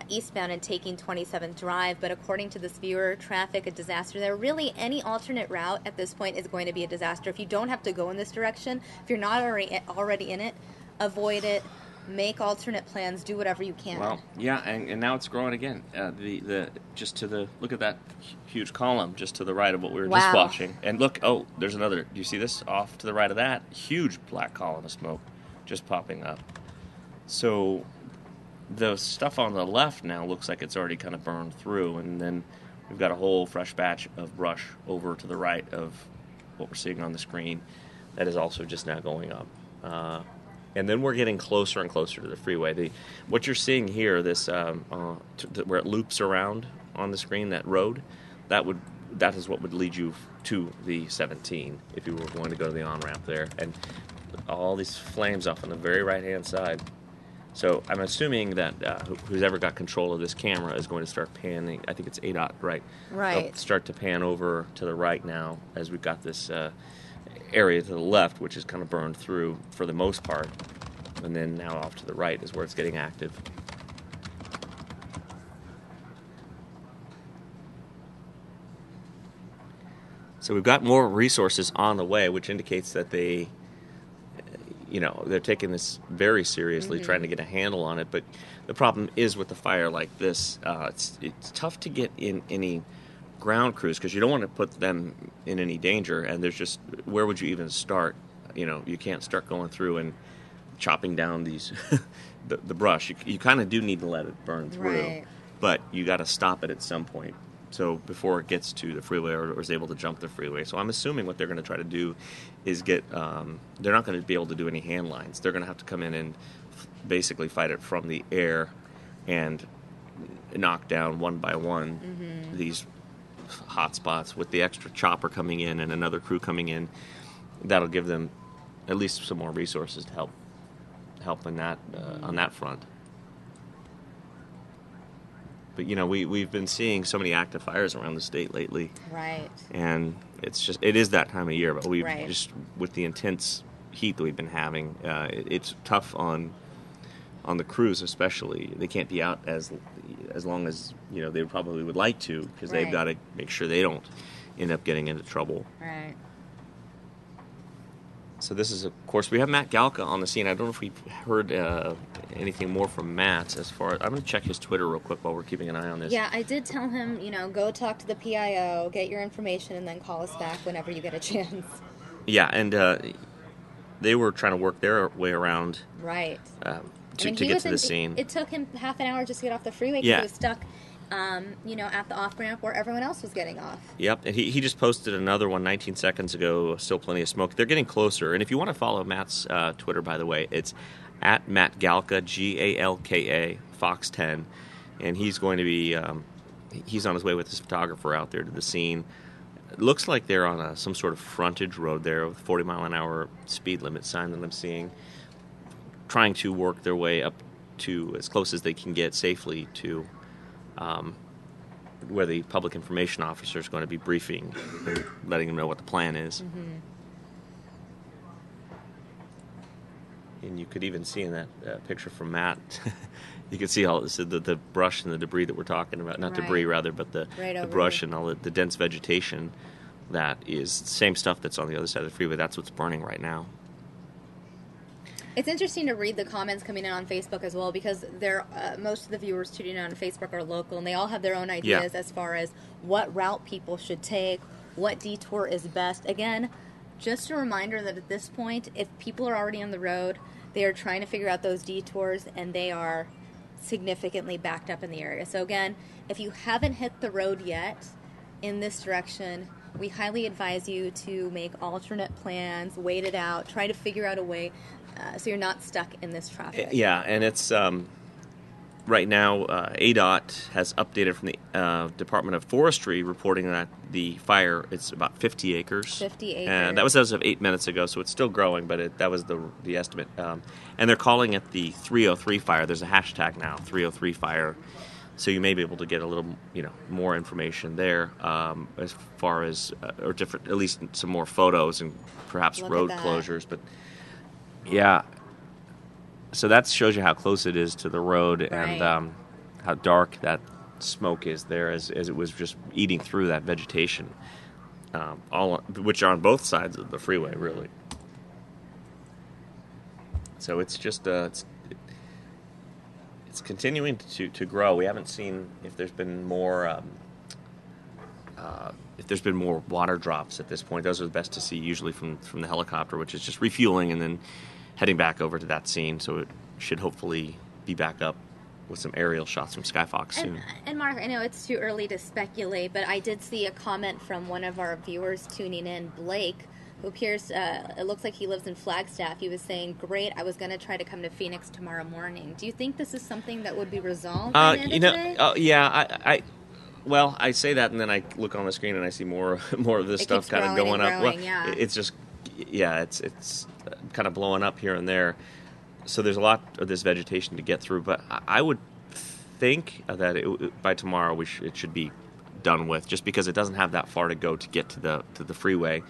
eastbound and taking 27th Drive. But according to this viewer, traffic, a disaster there. Really, any alternate route at this point is going to be a disaster. If you don't have to go in this direction, if you're not already in it, avoid it. Make alternate plans. Do whatever you can. Well, yeah, and now it's growing again. Look at that huge column just to the right of what we were just watching. And look, there's another. Do you see this off to the right of that? Huge black column of smoke just popping up. So the stuff on the left now looks like it's already kind of burned through, and then we've got a whole fresh batch of brush over to the right of what we're seeing on the screen that is also just now going up. And then we're getting closer and closer to the freeway. What you're seeing here, this where it loops around on the screen, that road, that is what would lead you to the 17 if you were going to go to the on-ramp there. And all these flames off on the very right-hand side. So I'm assuming that who's ever got control of this camera is going to start panning. I think it's ADOT, right? Right. They'll start to pan over to the right now as we've got this area to the left, which is kind of burned through for the most part. And then now off to the right is where it's getting active. So we've got more resources on the way, which indicates that they're taking this very seriously, trying to get a handle on it. But the problem is with the fire like this, it's tough to get in any ground crews because you don't want to put them in any danger. And there's just, where would you even start? You can't start going through and chopping down these the brush. You kind of do need to let it burn through, Right. but you got to stop it at some point. So before it gets to the freeway or is able to jump the freeway. So I'm assuming what they're going to try to do is they're not going to be able to do any hand lines. They're going to have to come in and basically fight it from the air and knock down one by one these hot spots with the extra chopper coming in and another crew coming in. That'll give them at least some more resources to help in that on that front. But we've been seeing so many active fires around the state lately, Right. and it is that time of year. But we've Right. just, with the intense heat that we've been having, it's tough on the crews especially. They can't be out as long as they probably would like to because they've Right. got to make sure they don't end up getting into trouble. Right. So this is, of course, we have Matt Galka on the scene. I don't know if we've heard anything more from Matt as far as... I'm going to check his Twitter real quick while we're keeping an eye on this. Yeah, I did tell him, go talk to the PIO, get your information, and then call us back whenever you get a chance. Yeah, and they were trying to work their way around Right. to get to the scene. It took him half an hour just to get off the freeway because Yeah. he was stuck, at the off-ramp where everyone else was getting off. Yep, and he just posted another one 19 seconds ago, still plenty of smoke. They're getting closer, and if you want to follow Matt's Twitter, by the way, it's at Matt Galka, Galka, Fox 10, and he's going to be, he's on his way with his photographer out there to the scene. It looks like they're on some sort of frontage road there with 40-mile-an-hour speed limit sign that I'm seeing, trying to work their way up to as close as they can get safely to where the public information officer is going to be briefing and letting them know what the plan is. Mm-hmm. And you could even see in that picture from Matt, you could see all the brush and the debris that we're talking about. Not Right. debris, rather, but the brush and all the dense vegetation that is the same stuff that's on the other side of the freeway. That's what's burning right now. It's interesting to read the comments coming in on Facebook as well because most of the viewers tuning in on Facebook are local and they all have their own ideas as far as what route people should take, what detour is best. Again, just a reminder that at this point, if people are already on the road, they are trying to figure out those detours and they are significantly backed up in the area. So again, if you haven't hit the road yet in this direction, we highly advise you to make alternate plans, wait it out, try to figure out a way so you're not stuck in this traffic. Yeah, and it's right now ADOT has updated from the Department of Forestry reporting that the fire, it's about 50 acres. 50 acres. And that was as of 8 minutes ago, so it's still growing, but that was the estimate. And they're calling it the 303 fire. There's a hashtag now, 303 fire. So you may be able to get a little, more information there as far as, or different, at least some more photos and perhaps road closures. But yeah, so that shows you how close it is to the road and how dark that smoke is there as it was just eating through that vegetation, which are on both sides of the freeway, really. So it's just it's continuing to grow. We haven't seen if there's been more water drops at this point. Those are the best to see usually from the helicopter, which is just refueling and then heading back over to that scene. So it should hopefully be back up with some aerial shots from Skyfox soon. And Mark, I know it's too early to speculate, but I did see a comment from one of our viewers tuning in, Blake, who appears, it looks like he lives in Flagstaff. He was saying, great, I was going to try to come to Phoenix tomorrow morning. Do you think this is something that would be resolved by the end of today? Yeah, well, I say that, and then I look on the screen and I see more of this stuff kind of going up. Well, yeah. It's just, it's kind of blowing up here and there. So there's a lot of this vegetation to get through, but I would think that by tomorrow it should be done with, just because it doesn't have that far to go to get to the freeway,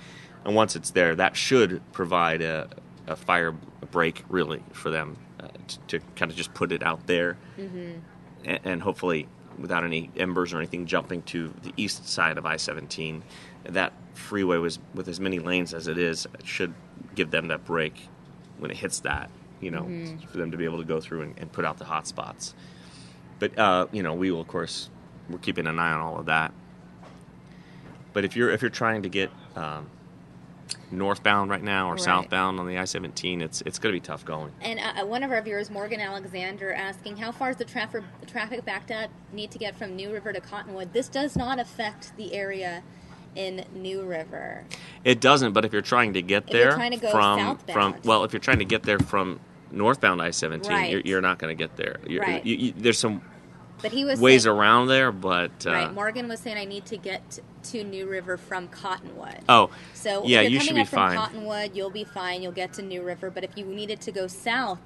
and once it's there, that should provide a fire break really for them to kind of just put it out there, and hopefully without any embers or anything jumping to the east side of I-17. That freeway with as many lanes as it is, should give them that break when it hits that, for them to be able to go through and put out the hot spots. But we will, of course, we're keeping an eye on all of that. But if you're trying to get northbound right now or southbound on the I-17, it's going to be tough going. And one of our viewers, Morgan Alexander, asking, how far is the traffic backed up need to get from New River to Cottonwood? This does not affect the area in New River. It doesn't, but if you're trying to get there, if you're trying to go southbound. If you're trying to get there from northbound I-17, you're not going to get there. There's some ways around there, but Morgan was saying I need to get to New River from Cottonwood. Oh, so yeah, if you you're should coming be up from fine. Cottonwood, you'll be fine. You'll get to New River. But if you needed to go south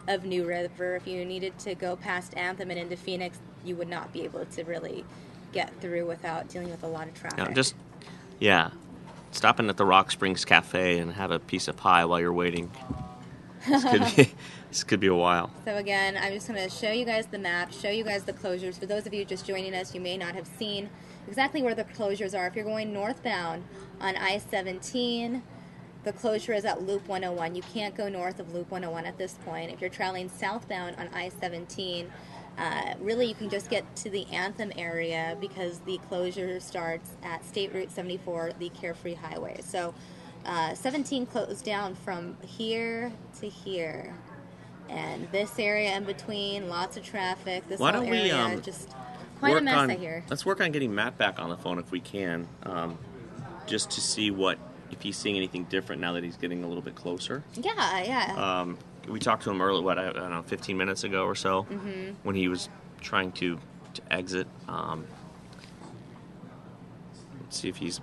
of New River, if you needed to go past Anthem and into Phoenix, you would not be able to really get through without dealing with a lot of traffic. Stopping at the Rock Springs Cafe and have a piece of pie while you're waiting. This could be a while. So again, I'm just going to show you guys the map, show you guys the closures. For those of you just joining us, you may not have seen exactly where the closures are. If you're going northbound on I-17, the closure is at Loop 101. You can't go north of Loop 101 at this point. If you're traveling southbound on I-17, really you can just get to the Anthem area because the closure starts at State Route 74, the Carefree Highway. So 17 closed down from here to here. And this area in between, lots of traffic. This Why whole don't area, we just quite a mess, I hear. Let's work on getting Matt back on the phone if we can, just to see if he's seeing anything different now that he's getting a little bit closer. Yeah. We talked to him earlier, I don't know, 15 minutes ago or so, when he was trying to exit. Let's see if he's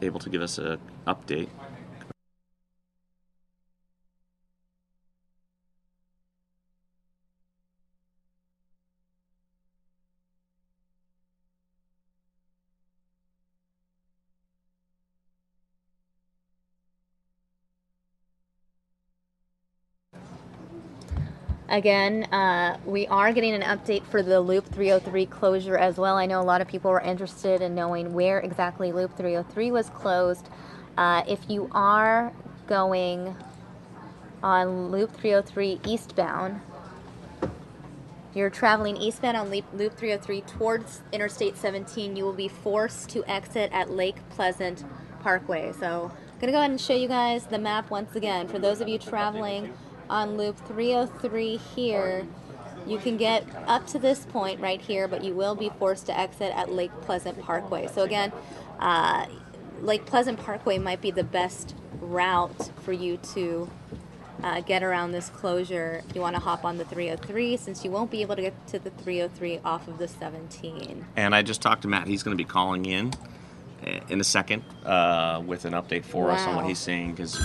able to give us an update. Again, we are getting an update for the Loop 303 closure as well. I know a lot of people were interested in knowing where exactly Loop 303 was closed. If you are going on Loop 303 eastbound, you're traveling eastbound on Loop 303 towards Interstate 17, you will be forced to exit at Lake Pleasant Parkway. So I'm going to go ahead and show you guys the map once again. For those of you traveling on Loop 303 here, you can get up to this point right here, but you will be forced to exit at Lake Pleasant Parkway. So again, Lake Pleasant Parkway might be the best route for you to get around this closure if you want to hop on the 303, since you won't be able to get to the 303 off of the 17. And I just talked to Matt. He's going to be calling in a second with an update for us on what he's saying, because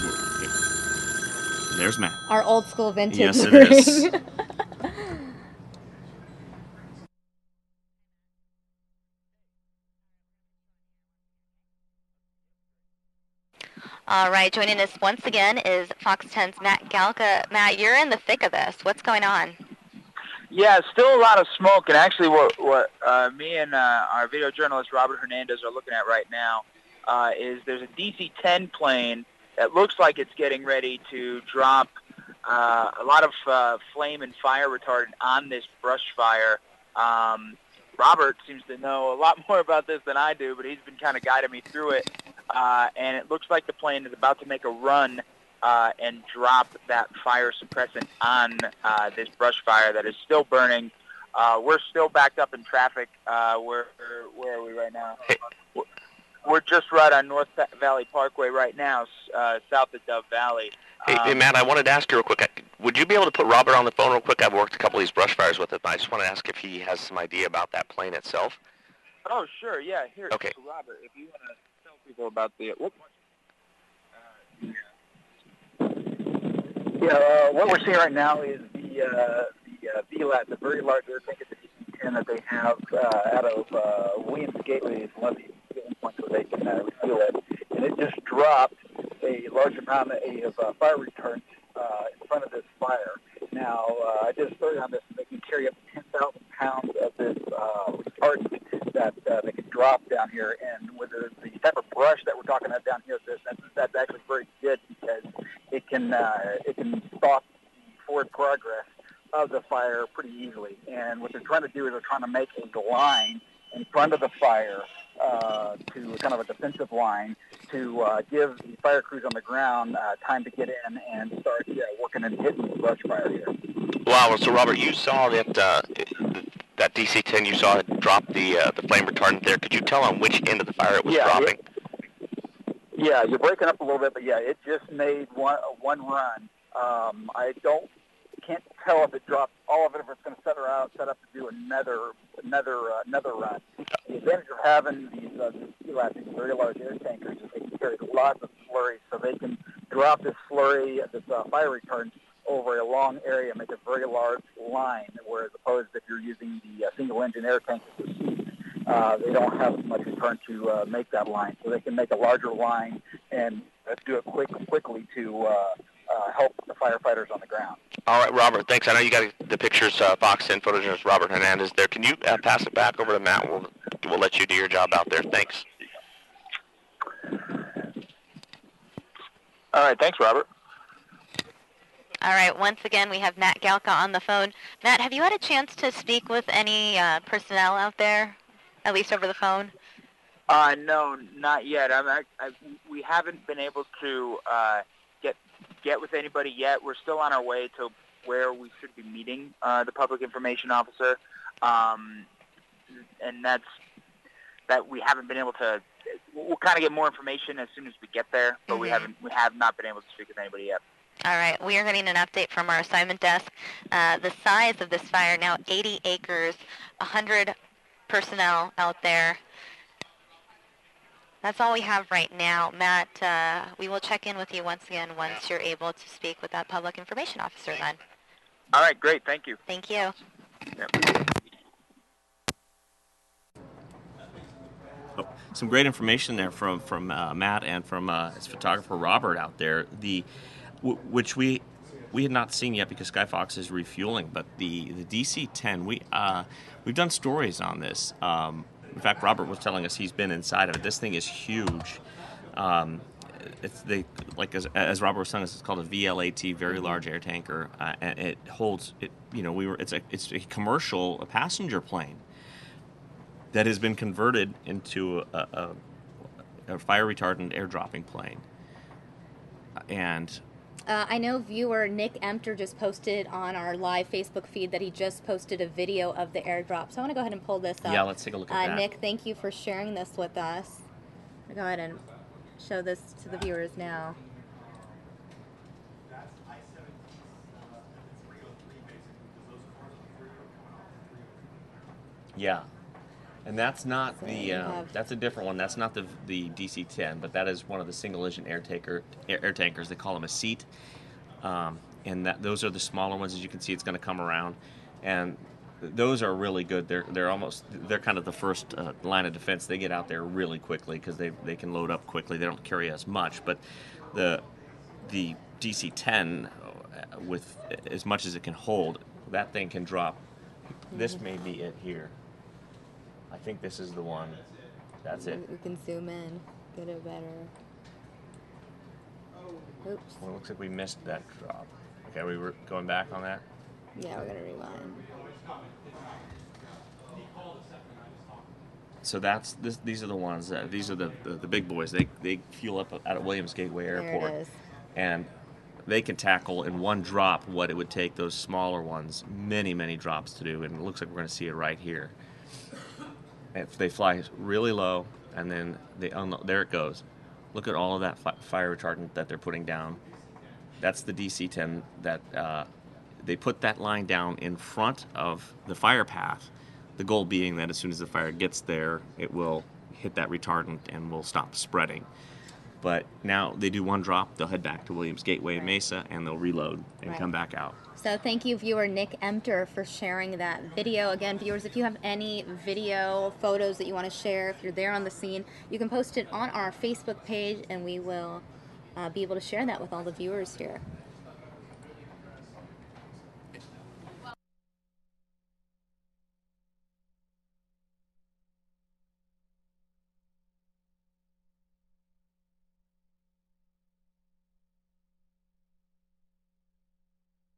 there's Matt. Our old school vintage. Yes, it is. All right, joining us once again is Fox 10's Matt Galka. Matt, you're in the thick of this. What's going on? Yeah, still a lot of smoke, and actually what me and our video journalist Robert Hernandez are looking at right now is there's a DC-10 plane that looks like it's getting ready to drop a lot of flame and fire retardant on this brush fire. Robert seems to know a lot more about this than I do, but he's been kind of guiding me through it. And it looks like the plane is about to make a run and drop that fire suppressant on this brush fire that is still burning. We're still backed up in traffic. Where are we right now? We're just right on North Valley Parkway right now, south of Dove Valley. Hey, Matt, I wanted to ask you real quick. Would you be able to put Robert on the phone real quick? I've worked a couple of these brush fires with him. I just want to ask if he has some idea about that plane itself. Oh, sure, yeah. Here, okay. So Robert, if you want to tell people about the... what we're seeing right now is the VLAT, the very large air tank at the DC-10 that they have out of Williams Gateway is one of the fueling points where they can refuel it. And it just dropped a large amount of fire retardant in front of this fire. Now, I did a story on this, and they can carry up to 10,000 pounds of this retardant that they can drop down here. And with the type of brush that we're talking about down here, that's actually very good because it can stop the forward progress of the fire pretty easily. And what they're trying to do is they're trying to make a line in front of the fire to kind of a defensive line to give the fire crews on the ground time to get in and start working and hitting the brush fire here. Wow. So, Robert, you saw that that DC-10, you saw it drop the flame retardant there. Could you tell on which end of the fire it was dropping? Yeah, you're breaking up a little bit, but yeah, it just made one run. I can't tell if it dropped all of it, if it's going to set up to do another run. The advantage of having these very large air tankers is they can carry lots of slurry, so they can drop this slurry, this fire retardant, over a long area and make a very large line, whereas opposed if you're using the single-engine air tankers with seats, they don't have as much return to make that line. So they can make a larger line and do it quickly to help the firefighters on the ground. All right, Robert, thanks. I know you got the pictures, Fox 10 photojournalist Robert Hernandez there. Can you pass it back over to Matt? We'll let you do your job out there. Thanks. All right, thanks, Robert. All right, once again, we have Matt Galka on the phone. Matt, have you had a chance to speak with any personnel out there, at least over the phone? No, not yet. We haven't been able to get with anybody yet. We're still on our way to where we should be meeting the public information officer, and that we haven't been able to. We'll kind of get more information as soon as we get there, but we have not been able to speak with anybody yet. All right, we are getting an update from our assignment desk. The size of this fire now 80 acres, 100 personnel out there. That's all we have right now. Matt, we will check in with you once again once you're able to speak with that public information officer then. All right, great. Thank you. Thank you. Yep. Some great information there from Matt and from his photographer Robert out there. Which we had not seen yet because Skyfox is refueling, but the DC-10 we've done stories on this. In fact, Robert was telling us he's been inside of it. This thing is huge. As Robert was telling us, it's called a VLAT, very large air tanker, and it holds it. It's a commercial passenger plane that has been converted into a fire retardant air dropping plane, and. I know viewer Nick Emter just posted on our live Facebook feed that he just posted a video of the airdrop. So I want to go ahead and pull this up. Yeah, let's take a look at that. Nick, thank you for sharing this with us. I'll go ahead and show this to the viewers now. Yeah. And that's not that's a different one. That's not the DC-10, but that is one of the single-engine air tankers. They call them a seat, and those are the smaller ones. As you can see, it's going to come around, and those are really good. They're kind of the first line of defense. They get out there really quickly because they can load up quickly. They don't carry as much, but the DC-10, with as much as it can hold, that thing can drop. This may be it here. I think this is the one. That's it. We can zoom in, get it better. Oops. Well, it looks like we missed that drop. Okay, we were going back on that? Yeah, we're going to rewind. So these are the ones. These are the big boys. They fuel up out at Williams Gateway Airport. There it is. And they can tackle in one drop what it would take those smaller ones many, many drops to do. And it looks like we're going to see it right here. If they fly really low, and then there it goes. Look at all of that fire retardant that they're putting down. That's the DC-10 that they put that line down in front of the fire path. The goal being that as soon as the fire gets there, it will hit that retardant and will stop spreading. But now they do one drop, they'll head back to Williams Gateway and Mesa, and they'll reload and come back out. So thank you, viewer Nick Emter, for sharing that video. Again, viewers, if you have any video, photos that you want to share, if you're there on the scene, you can post it on our Facebook page, and we will be able to share that with all the viewers here.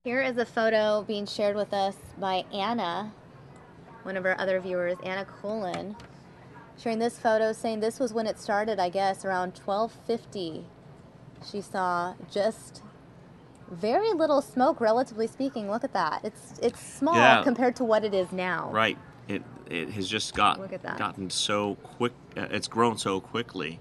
Here is a photo being shared with us by Anna, one of our other viewers, Anna Colin, sharing this photo, saying this was when it started, I guess, around 12:50. She saw just very little smoke, relatively speaking. Look at that. It's small compared to what it is now. Right. It has just gotten so quick. It's grown so quickly.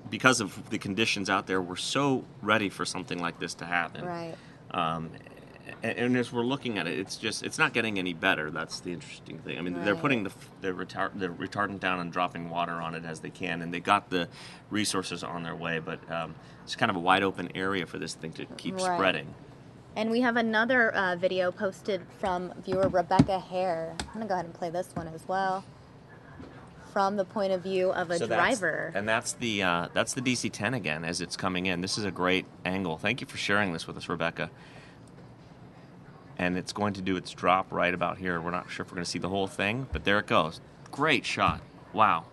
Because of the conditions out there, we're so ready for something like this to happen. Right. And as we're looking at it, it's not getting any better. That's the interesting thing. I mean, they're putting the retardant down and dropping water on it as they can, and they got the resources on their way. But it's kind of a wide open area for this thing to keep spreading. And we have another video posted from viewer Rebecca Hare. I'm gonna go ahead and play this one as well, from the point of view of a driver. That's the DC-10 again as it's coming in. This is a great angle. Thank you for sharing this with us, Rebecca. And it's going to do its drop right about here. We're not sure if we're going to see the whole thing, but there it goes. Great shot. Wow.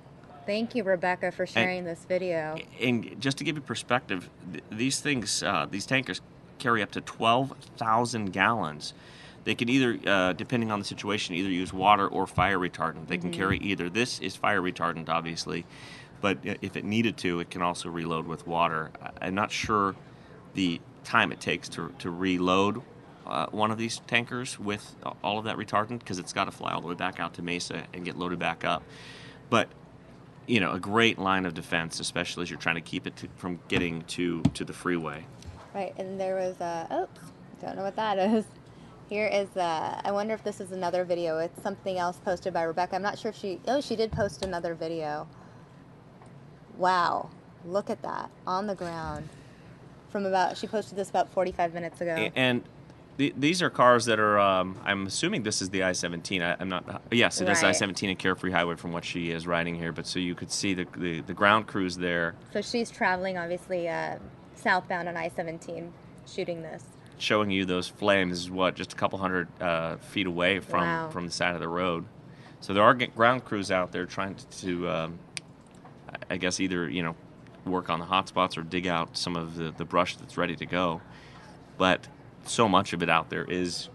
Thank you, Rebecca, for sharing this video. And just to give you perspective, these things, these tankers carry up to 12,000 gallons. They can either, depending on the situation, either use water or fire retardant. They can carry either. This is fire retardant, obviously, but if it needed to, it can also reload with water. I'm not sure the time it takes to reload one of these tankers with all of that retardant, because it's got to fly all the way back out to Mesa and get loaded back up. But, you know, a great line of defense, especially as you're trying to keep it from getting to the freeway. Right, and there was oops, don't know what that is. Here is, I wonder if this is another video. It's something else posted by Rebecca. I'm not sure if she did post another video. Wow, look at that, on the ground. She posted this about 45 minutes ago. And these are cars that are, I'm assuming this is the I-17. I'm not, yes, it is I-17 and Carefree Highway from what she is riding here, but so you could see the ground crews there. So she's traveling, obviously, southbound on I-17, shooting this. Showing you those flames, just a couple hundred feet away from the side of the road. So there are ground crews out there trying to I guess either work on the hot spots or dig out some of the brush that's ready to go. But so much of it out there it's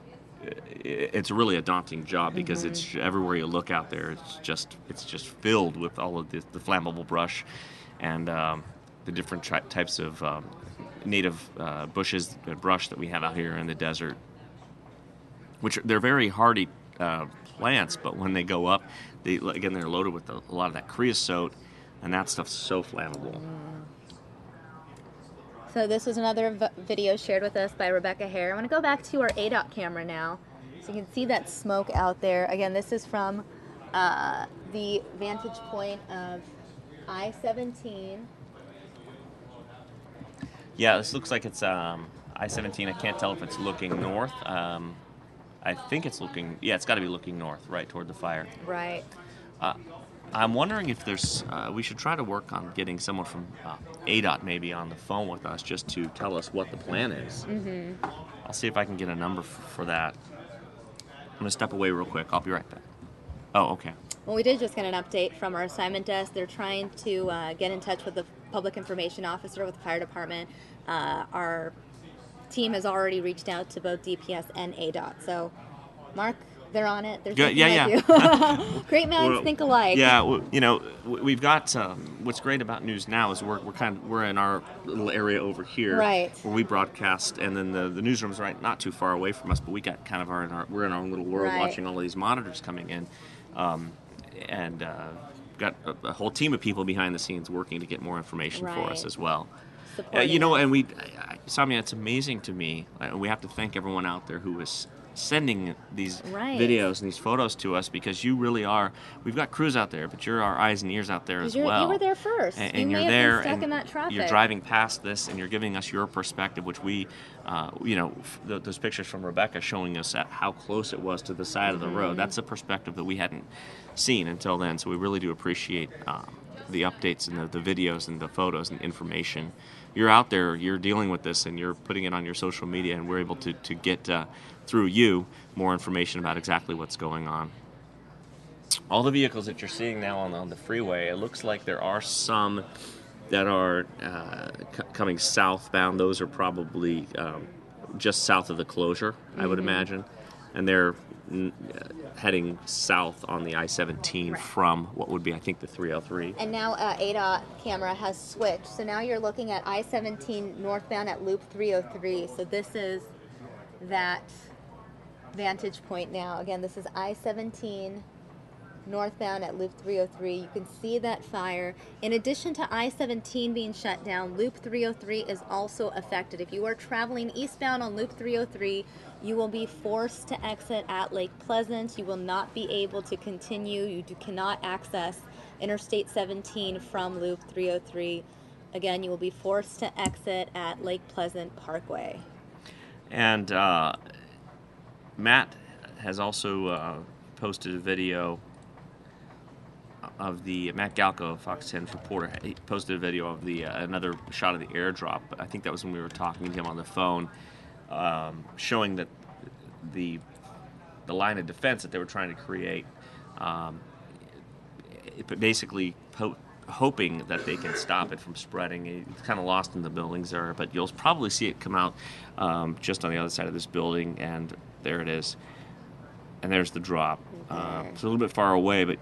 really a daunting job, because it's everywhere you look out there. It's just filled with all of the flammable brush and the different types of native bushes and brush that we have out here in the desert, which they're very hardy plants, but when they go up, they're loaded with a lot of that creosote, and that stuff's so flammable. So this was another video shared with us by Rebecca Hare. I want to go back to our ADOT camera now, so you can see that smoke out there. Again, this is from the vantage point of I-17. Yeah, this looks like it's I-17. I can't tell if it's looking north. I think it's looking, it's got to be looking north, right toward the fire. Right. I'm wondering if we should try to work on getting someone from ADOT maybe on the phone with us, just to tell us what the plan is. I'll see if I can get a number for that. I'm going to step away real quick. I'll be right back. Oh, okay. Well, we did just get an update from our assignment desk. They're trying to get in touch with the public information officer with the fire department. Our team has already reached out to both DPS and ADOT. So, Mark, they're on it. They're thinking like you. Great minds think alike. Yeah, we've got what's great about News Now is we're in our little area over here, right, where we broadcast, and then the newsroom's right not too far away from us, but we got we're in our little world, watching all of these monitors coming in, and got a whole team of people behind the scenes working to get more information for us Right. as well. Supporting You know, us. and Samia, it's amazing to me. We have to thank everyone out there who is sending these Right. videos and these photos to us, because you really are. We've got crews out there, but you're our eyes and ears out there as well. You were there first. And you you're may there, have been stuck and in that traffic. you're driving past this, and you're giving us your perspective, which we, you know, those pictures from Rebecca showing us how close it was to the side of the road. That's a perspective that we hadn't seen until then. So we really do appreciate the updates and the videos and the photos and information. You're out there, you're dealing with this, and you're putting it on your social media, and we're able to get through you more information about exactly what's going on. All the vehicles that you're seeing now on the freeway, it looks like there are some that are coming southbound. Those are probably just south of the closure, I would imagine, and they're heading south on the I-17 from what would be, I think, the 303. And now ADOT camera has switched. So now you're looking at I-17 northbound at Loop 303. So this is that vantage point now. Again, this is I-17 northbound at Loop 303. You can see that fire. In addition to I-17 being shut down, Loop 303 is also affected. If you are traveling eastbound on Loop 303, you will be forced to exit at Lake Pleasant. You will not be able to continue. You cannot access Interstate 17 from Loop 303. Again, you will be forced to exit at Lake Pleasant Parkway. And Matt has also posted a video of the Matt Galco, Fox 10 reporter. He posted a video of the another shot of the airdrop. I think that was when we were talking to him on the phone, showing that the line of defense that they were trying to create, basically hoping that they can stop it from spreading. It's kind of lost in the buildings there, but you'll probably see it come out just on the other side of this building, and there it is. And there's the drop. It's a little bit far away, but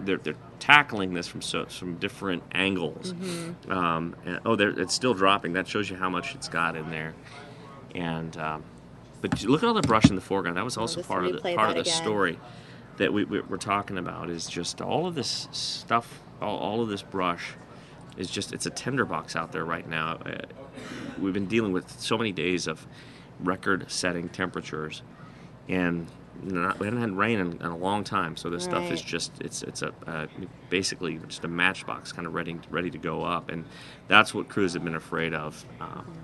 they're tackling this from different angles. It's still dropping. That shows you how much it's got in there. And but look at all the brush in the foreground. That was also part of the story that we're talking about. Is just all of this stuff, all of this brush is just, it's a tinderbox out there right now. We've been dealing with so many days of record-setting temperatures, and we haven't had rain in a long time, so this stuff is just it's basically just a matchbox, kind of ready to go up, and that's what crews have been afraid of.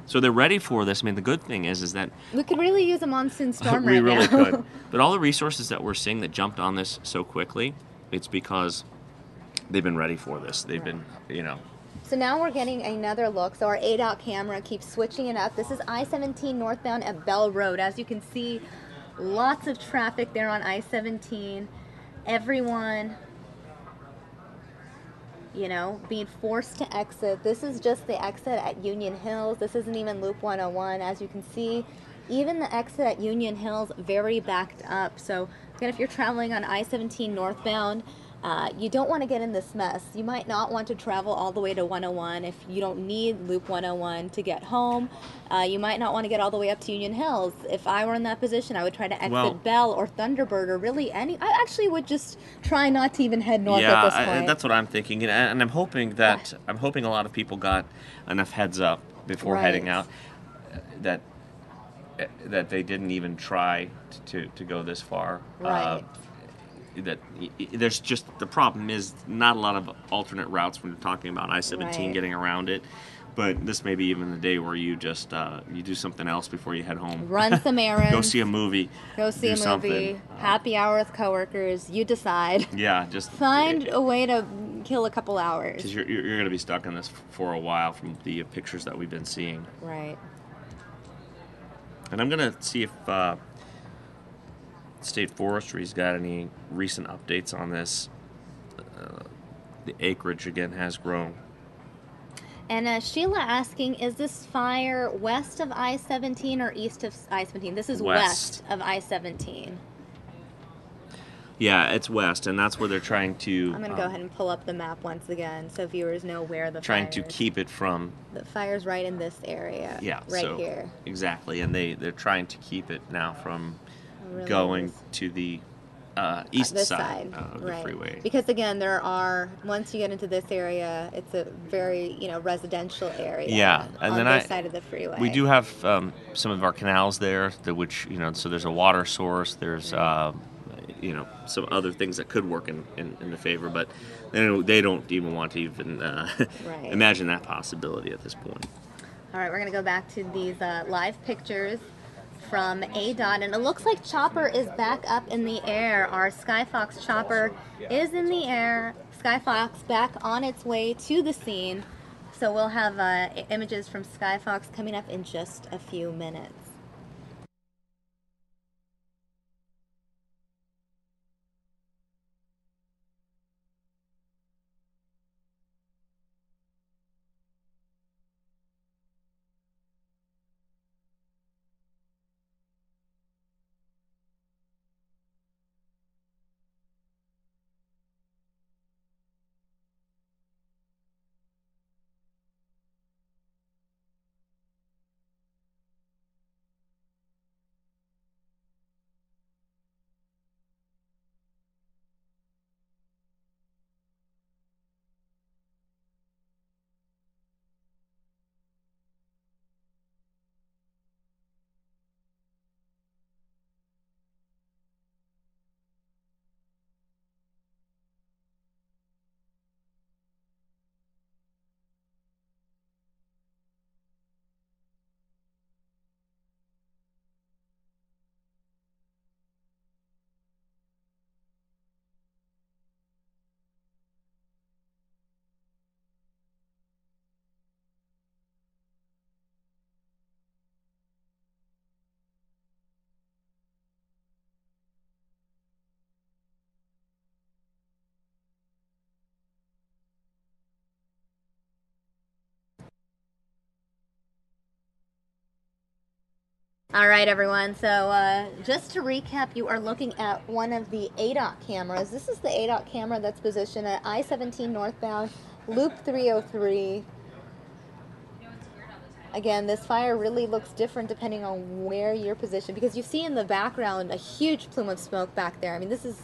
So they're ready for this. I mean, the good thing is that we could really use a monsoon storm we right really now. could. But all the resources that we're seeing that jumped on this so quickly, it's because they've been ready for this. They've been, So now we're getting another look. So our ADOT camera keeps switching it up. This is I-17 northbound at Bell Road. As you can see, lots of traffic there on I-17. Everyone, being forced to exit. This is just the exit at Union Hills. This isn't even Loop 101. As you can see, even the exit at Union Hills, very backed up. So again, if you're traveling on I-17 northbound, you don't want to get in this mess. You might not want to travel all the way to 101 if you don't need Loop 101 to get home. You might not want to get all the way up to Union Hills. If I were in that position, I would try to exit Bell or Thunderbird or really any. I actually would just try not to even head north at this point. That's what I'm thinking, and I'm hoping that a lot of people got enough heads up before heading out that they didn't even try to go this far. Right. That there's just, the problem is not a lot of alternate routes when you're talking about I-17 getting around it, but this may be even the day where you just you do something else before you head home. Run some errands. Go see a movie. Happy hour with coworkers. You decide. Yeah, just find a way to kill a couple hours. Because you're going to be stuck in this for a while from the pictures that we've been seeing. Right. And I'm going to see if State Forestry's got any recent updates on this. The acreage again has grown. And Sheila asking, is this fire west of I-17 or east of I-17? This is west of I-17. Yeah, it's west, and that's where they're trying to... I'm going to go ahead and pull up the map once again so viewers know where the trying fire to is. keep it from... The fire's right in this area. Yeah, right here. Exactly, and they're trying to keep it now from going to the east this side of the freeway. Because again, there are, once you get into this area, it's a very residential area. Yeah, and on then this side of the freeway. We do have some of our canals there, which so there's a water source. There's some other things that could work in the favor, but they don't even want to even imagine that possibility at this point. All right, we're going to go back to these live pictures from ADOT, and it looks like Chopper is back up in the air. Our Skyfox Chopper is in the air. Skyfox back on its way to the scene. So we'll have images from Skyfox coming up in just a few minutes. All right, everyone. So just to recap, you are looking at one of the ADOT cameras. This is the ADOT camera that's positioned at I-17 northbound, Loop 303. Again, this fire really looks different depending on where you're positioned, because you see in the background a huge plume of smoke back there. I mean, this is,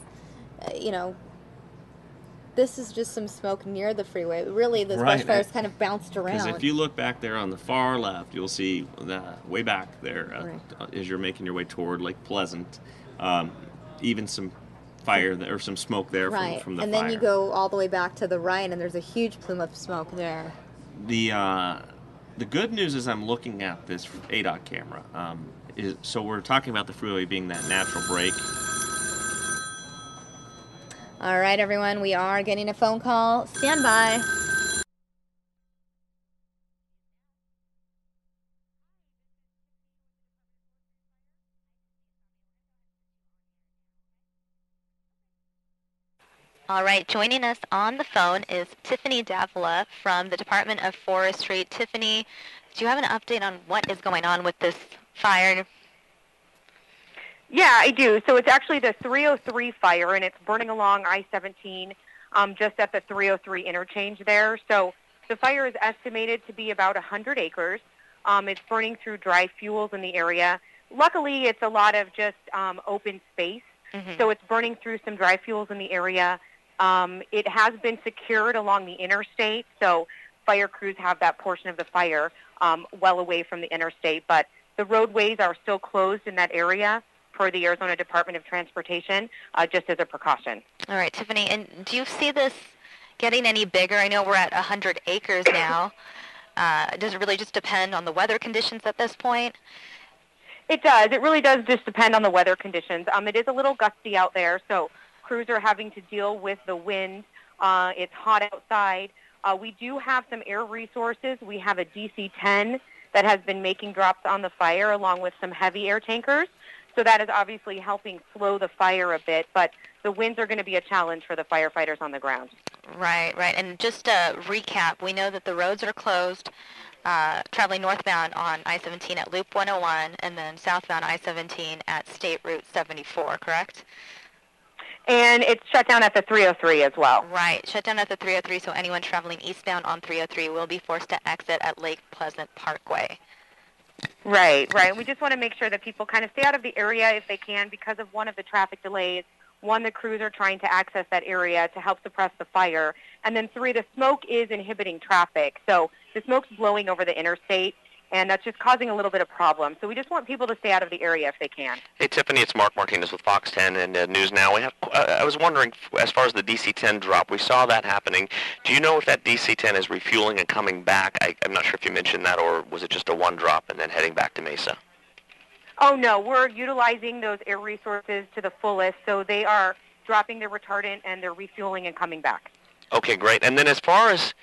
this is just some smoke near the freeway. Really, this brush fire is kind of bounced around. Because if you look back there on the far left, you'll see way back there as you're making your way toward Lake Pleasant, even some fire there, or some smoke there from the fire. And then you go all the way back to the right, and there's a huge plume of smoke there. The good news is I'm looking at this ADOT camera. So we're talking about the freeway being that natural break. All right, everyone, we are getting a phone call. Stand by. All right, joining us on the phone is Tiffany Davila from the Department of Forestry. Tiffany, do you have an update on what is going on with this fire? Yeah, I do. So it's actually the 303 fire, and it's burning along I-17 just at the 303 interchange there. So the fire is estimated to be about 100 acres. It's burning through dry fuels in the area. Luckily, it's a lot of just open space. So it's burning through some dry fuels in the area. It has been secured along the interstate, so fire crews have that portion of the fire well away from the interstate. But the roadways are still closed in that area for the Arizona Department of Transportation, just as a precaution. All right, Tiffany, and do you see this getting any bigger? I know we're at 100 acres now. Does it really just depend on the weather conditions at this point? It does. It really does just depend on the weather conditions. It is a little gusty out there, so crews are having to deal with the wind. It's hot outside. We do have some air resources. We have a DC-10 that has been making drops on the fire along with some heavy air tankers. So that is obviously helping slow the fire a bit, but the winds are going to be a challenge for the firefighters on the ground. Right. And just to recap, we know that the roads are closed, traveling northbound on I-17 at Loop 101, and then southbound I-17 at State Route 74, correct? And it's shut down at the 303 as well. Right, shut down at the 303, so anyone traveling eastbound on 303 will be forced to exit at Lake Pleasant Parkway. Right. We just want to make sure that people kind of stay out of the area if they can because of one of the traffic delays one, the crews are trying to access that area to help suppress the fire, and then 3, the smoke is inhibiting traffic. So the smoke's blowing over the interstate, and that's just causing a little bit of problem. So we just want people to stay out of the area if they can. Hey, Tiffany, it's Mark Martinez with Fox 10 and News Now. I was wondering, as far as the DC-10 drop, we saw that happening. Do you know if that DC-10 is refueling and coming back? I'm not sure if you mentioned that, or was it just a one drop and then heading back to Mesa? Oh, no, we're utilizing those air resources to the fullest, so they are dropping their retardant and they're refueling and coming back. Okay, great. And then as far as,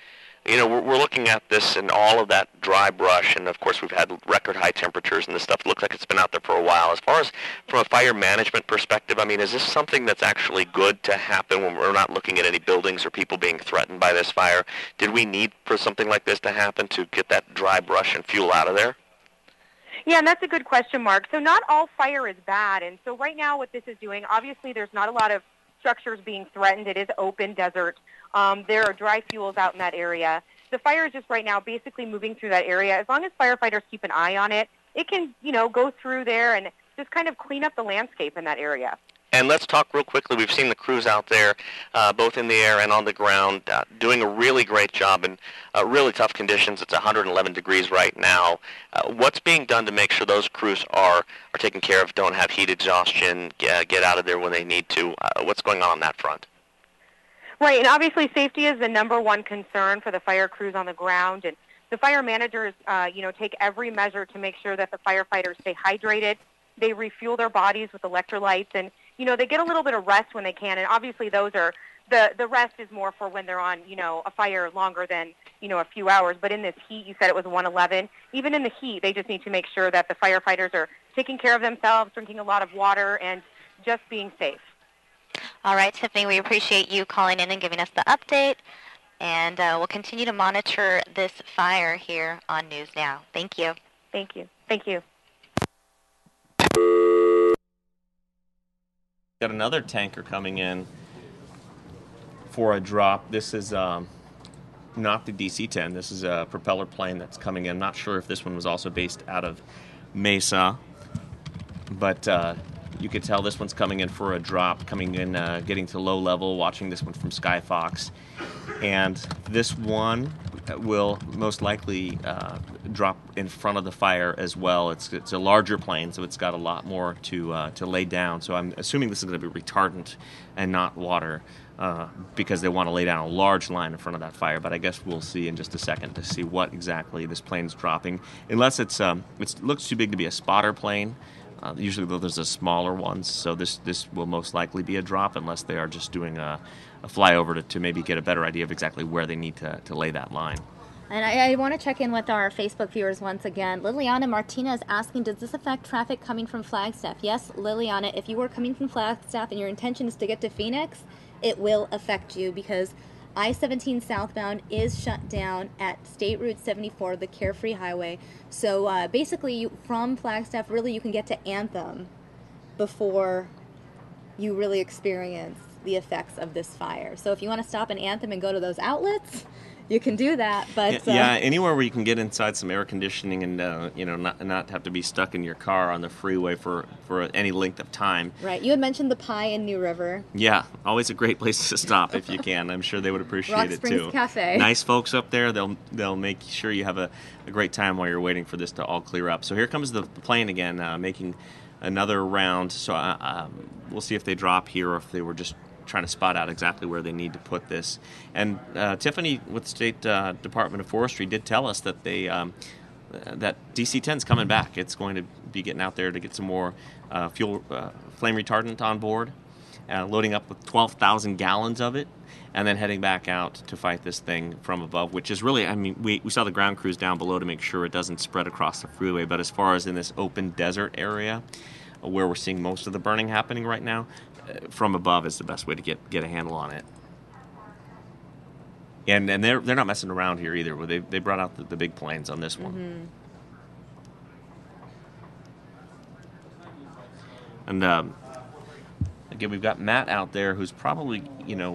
we're looking at this and all of that dry brush, and of course we've had record high temperatures and this stuff looks like it's been out there for a while. As far as from a fire management perspective, I mean, is this something that's actually good to happen when we're not looking at any buildings or people being threatened by this fire? Did we need for something like this to happen to get that dry brush and fuel out of there? Yeah, and that's a good question, Mark. So not all fire is bad, and so right now what this is doing, obviously there's not a lot of structures being threatened. It is open desert. There are dry fuels out in that area. The fire is just right now basically moving through that area. As long as firefighters keep an eye on it, it can, go through there and just kind of clean up the landscape in that area. And let's talk real quickly. We've seen the crews out there, both in the air and on the ground, doing a really great job in really tough conditions. It's 111 degrees right now. What's being done to make sure those crews are taken care of, don't have heat exhaustion, get out of there when they need to? What's going on that front? Right, and obviously safety is the number one concern for the fire crews on the ground, and the fire managers, take every measure to make sure that the firefighters stay hydrated. They refuel their bodies with electrolytes, and, they get a little bit of rest when they can, and obviously those are, the rest is more for when they're on, a fire longer than, a few hours, but in this heat, you said it was 111, even in the heat, they just need to make sure that the firefighters are taking care of themselves, drinking a lot of water, and just being safe. All right, Tiffany, we appreciate you calling in and giving us the update, and we'll continue to monitor this fire here on News Now. Thank you. Thank you. Thank you. Got another tanker coming in for a drop. This is not the DC-10. This is a propeller plane that's coming in. Not sure if this one was also based out of Mesa, but you could tell this one's coming in for a drop, coming in, getting to low level, watching this one from Skyfox. And this one will most likely drop in front of the fire as well. It's a larger plane, so it's got a lot more to lay down. So I'm assuming this is going to be retardant and not water, because they want to lay down a large line in front of that fire. But I guess we'll see in just a second to see what exactly this plane's dropping. Unless it looks too big to be a spotter plane. Usually, though, there's a smaller ones, so this will most likely be a drop unless they are just doing a flyover to maybe get a better idea of exactly where they need to lay that line. And I want to check in with our Facebook viewers once again. Liliana Martinez asking, does this affect traffic coming from Flagstaff? Yes, Liliana, if you are coming from Flagstaff and your intention is to get to Phoenix, it will affect you because I-17 southbound is shut down at State Route 74, the Carefree Highway. So basically, from Flagstaff, really you can get to Anthem before you really experience the effects of this fire. So if you want to stop in Anthem and go to those outlets, you can do that. But anywhere where you can get inside some air conditioning and not have to be stuck in your car on the freeway for any length of time. Right. You had mentioned the Pie in New River. Yeah, always a great place to stop if you can. I'm sure they would appreciate Rock it Springs too. Cafe. Nice folks up there. They'll make sure you have a great time while you're waiting for this to all clear up. So here comes the plane again, making another round. So we'll see if they drop here or if they were just trying to spot out exactly where they need to put this. And Tiffany with the State Department of Forestry did tell us that that DC-10's coming back. It's going to be getting out there to get some more fuel, flame retardant on board, loading up with 12,000 gallons of it, and then heading back out to fight this thing from above, which is really, we saw the ground crews down below to make sure it doesn't spread across the freeway, but as far as in this open desert area where we're seeing most of the burning happening right now, from above is the best way to get a handle on it. And they're not messing around here either. They brought out the big planes on this one. Mm-hmm. And again, we've got Matt out there who's probably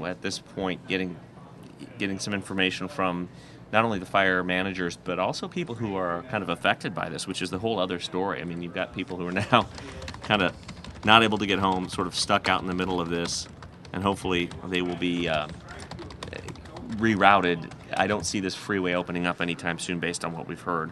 at this point getting some information from not only the fire managers but also people who are kind of affected by this, which is the whole other story. I mean, you've got people who are now kind of not able to get home, sort of stuck out in the middle of this, and hopefully they will be rerouted. I don't see this freeway opening up anytime soon based on what we've heard.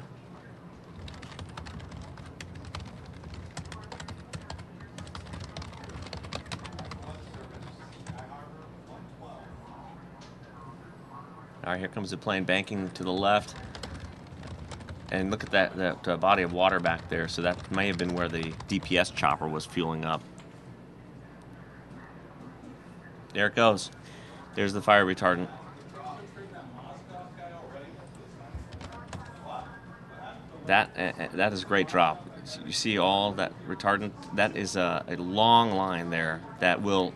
All right, here comes the plane banking to the left. And look at that body of water back there. So that may have been where the DPS chopper was fueling up. There it goes. There's the fire retardant. That is a great drop. You see all that retardant? That is a long line there that will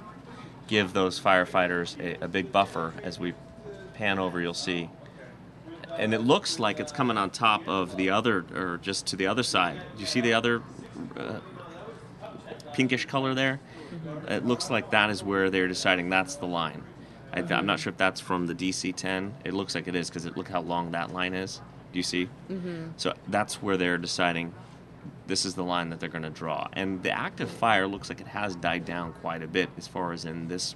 give those firefighters a big buffer. As we pan over, you'll see. And it looks like it's coming on top of the other, or just to the other side. Do you see the other pinkish color there? Mm-hmm. It looks like that is where they're deciding that's the line. I'm not sure if that's from the DC-10. It looks like it is, because look how long that line is. Do you see? Mm-hmm. So that's where they're deciding this is the line that they're going to draw. And the active fire looks like it has died down quite a bit as far as in this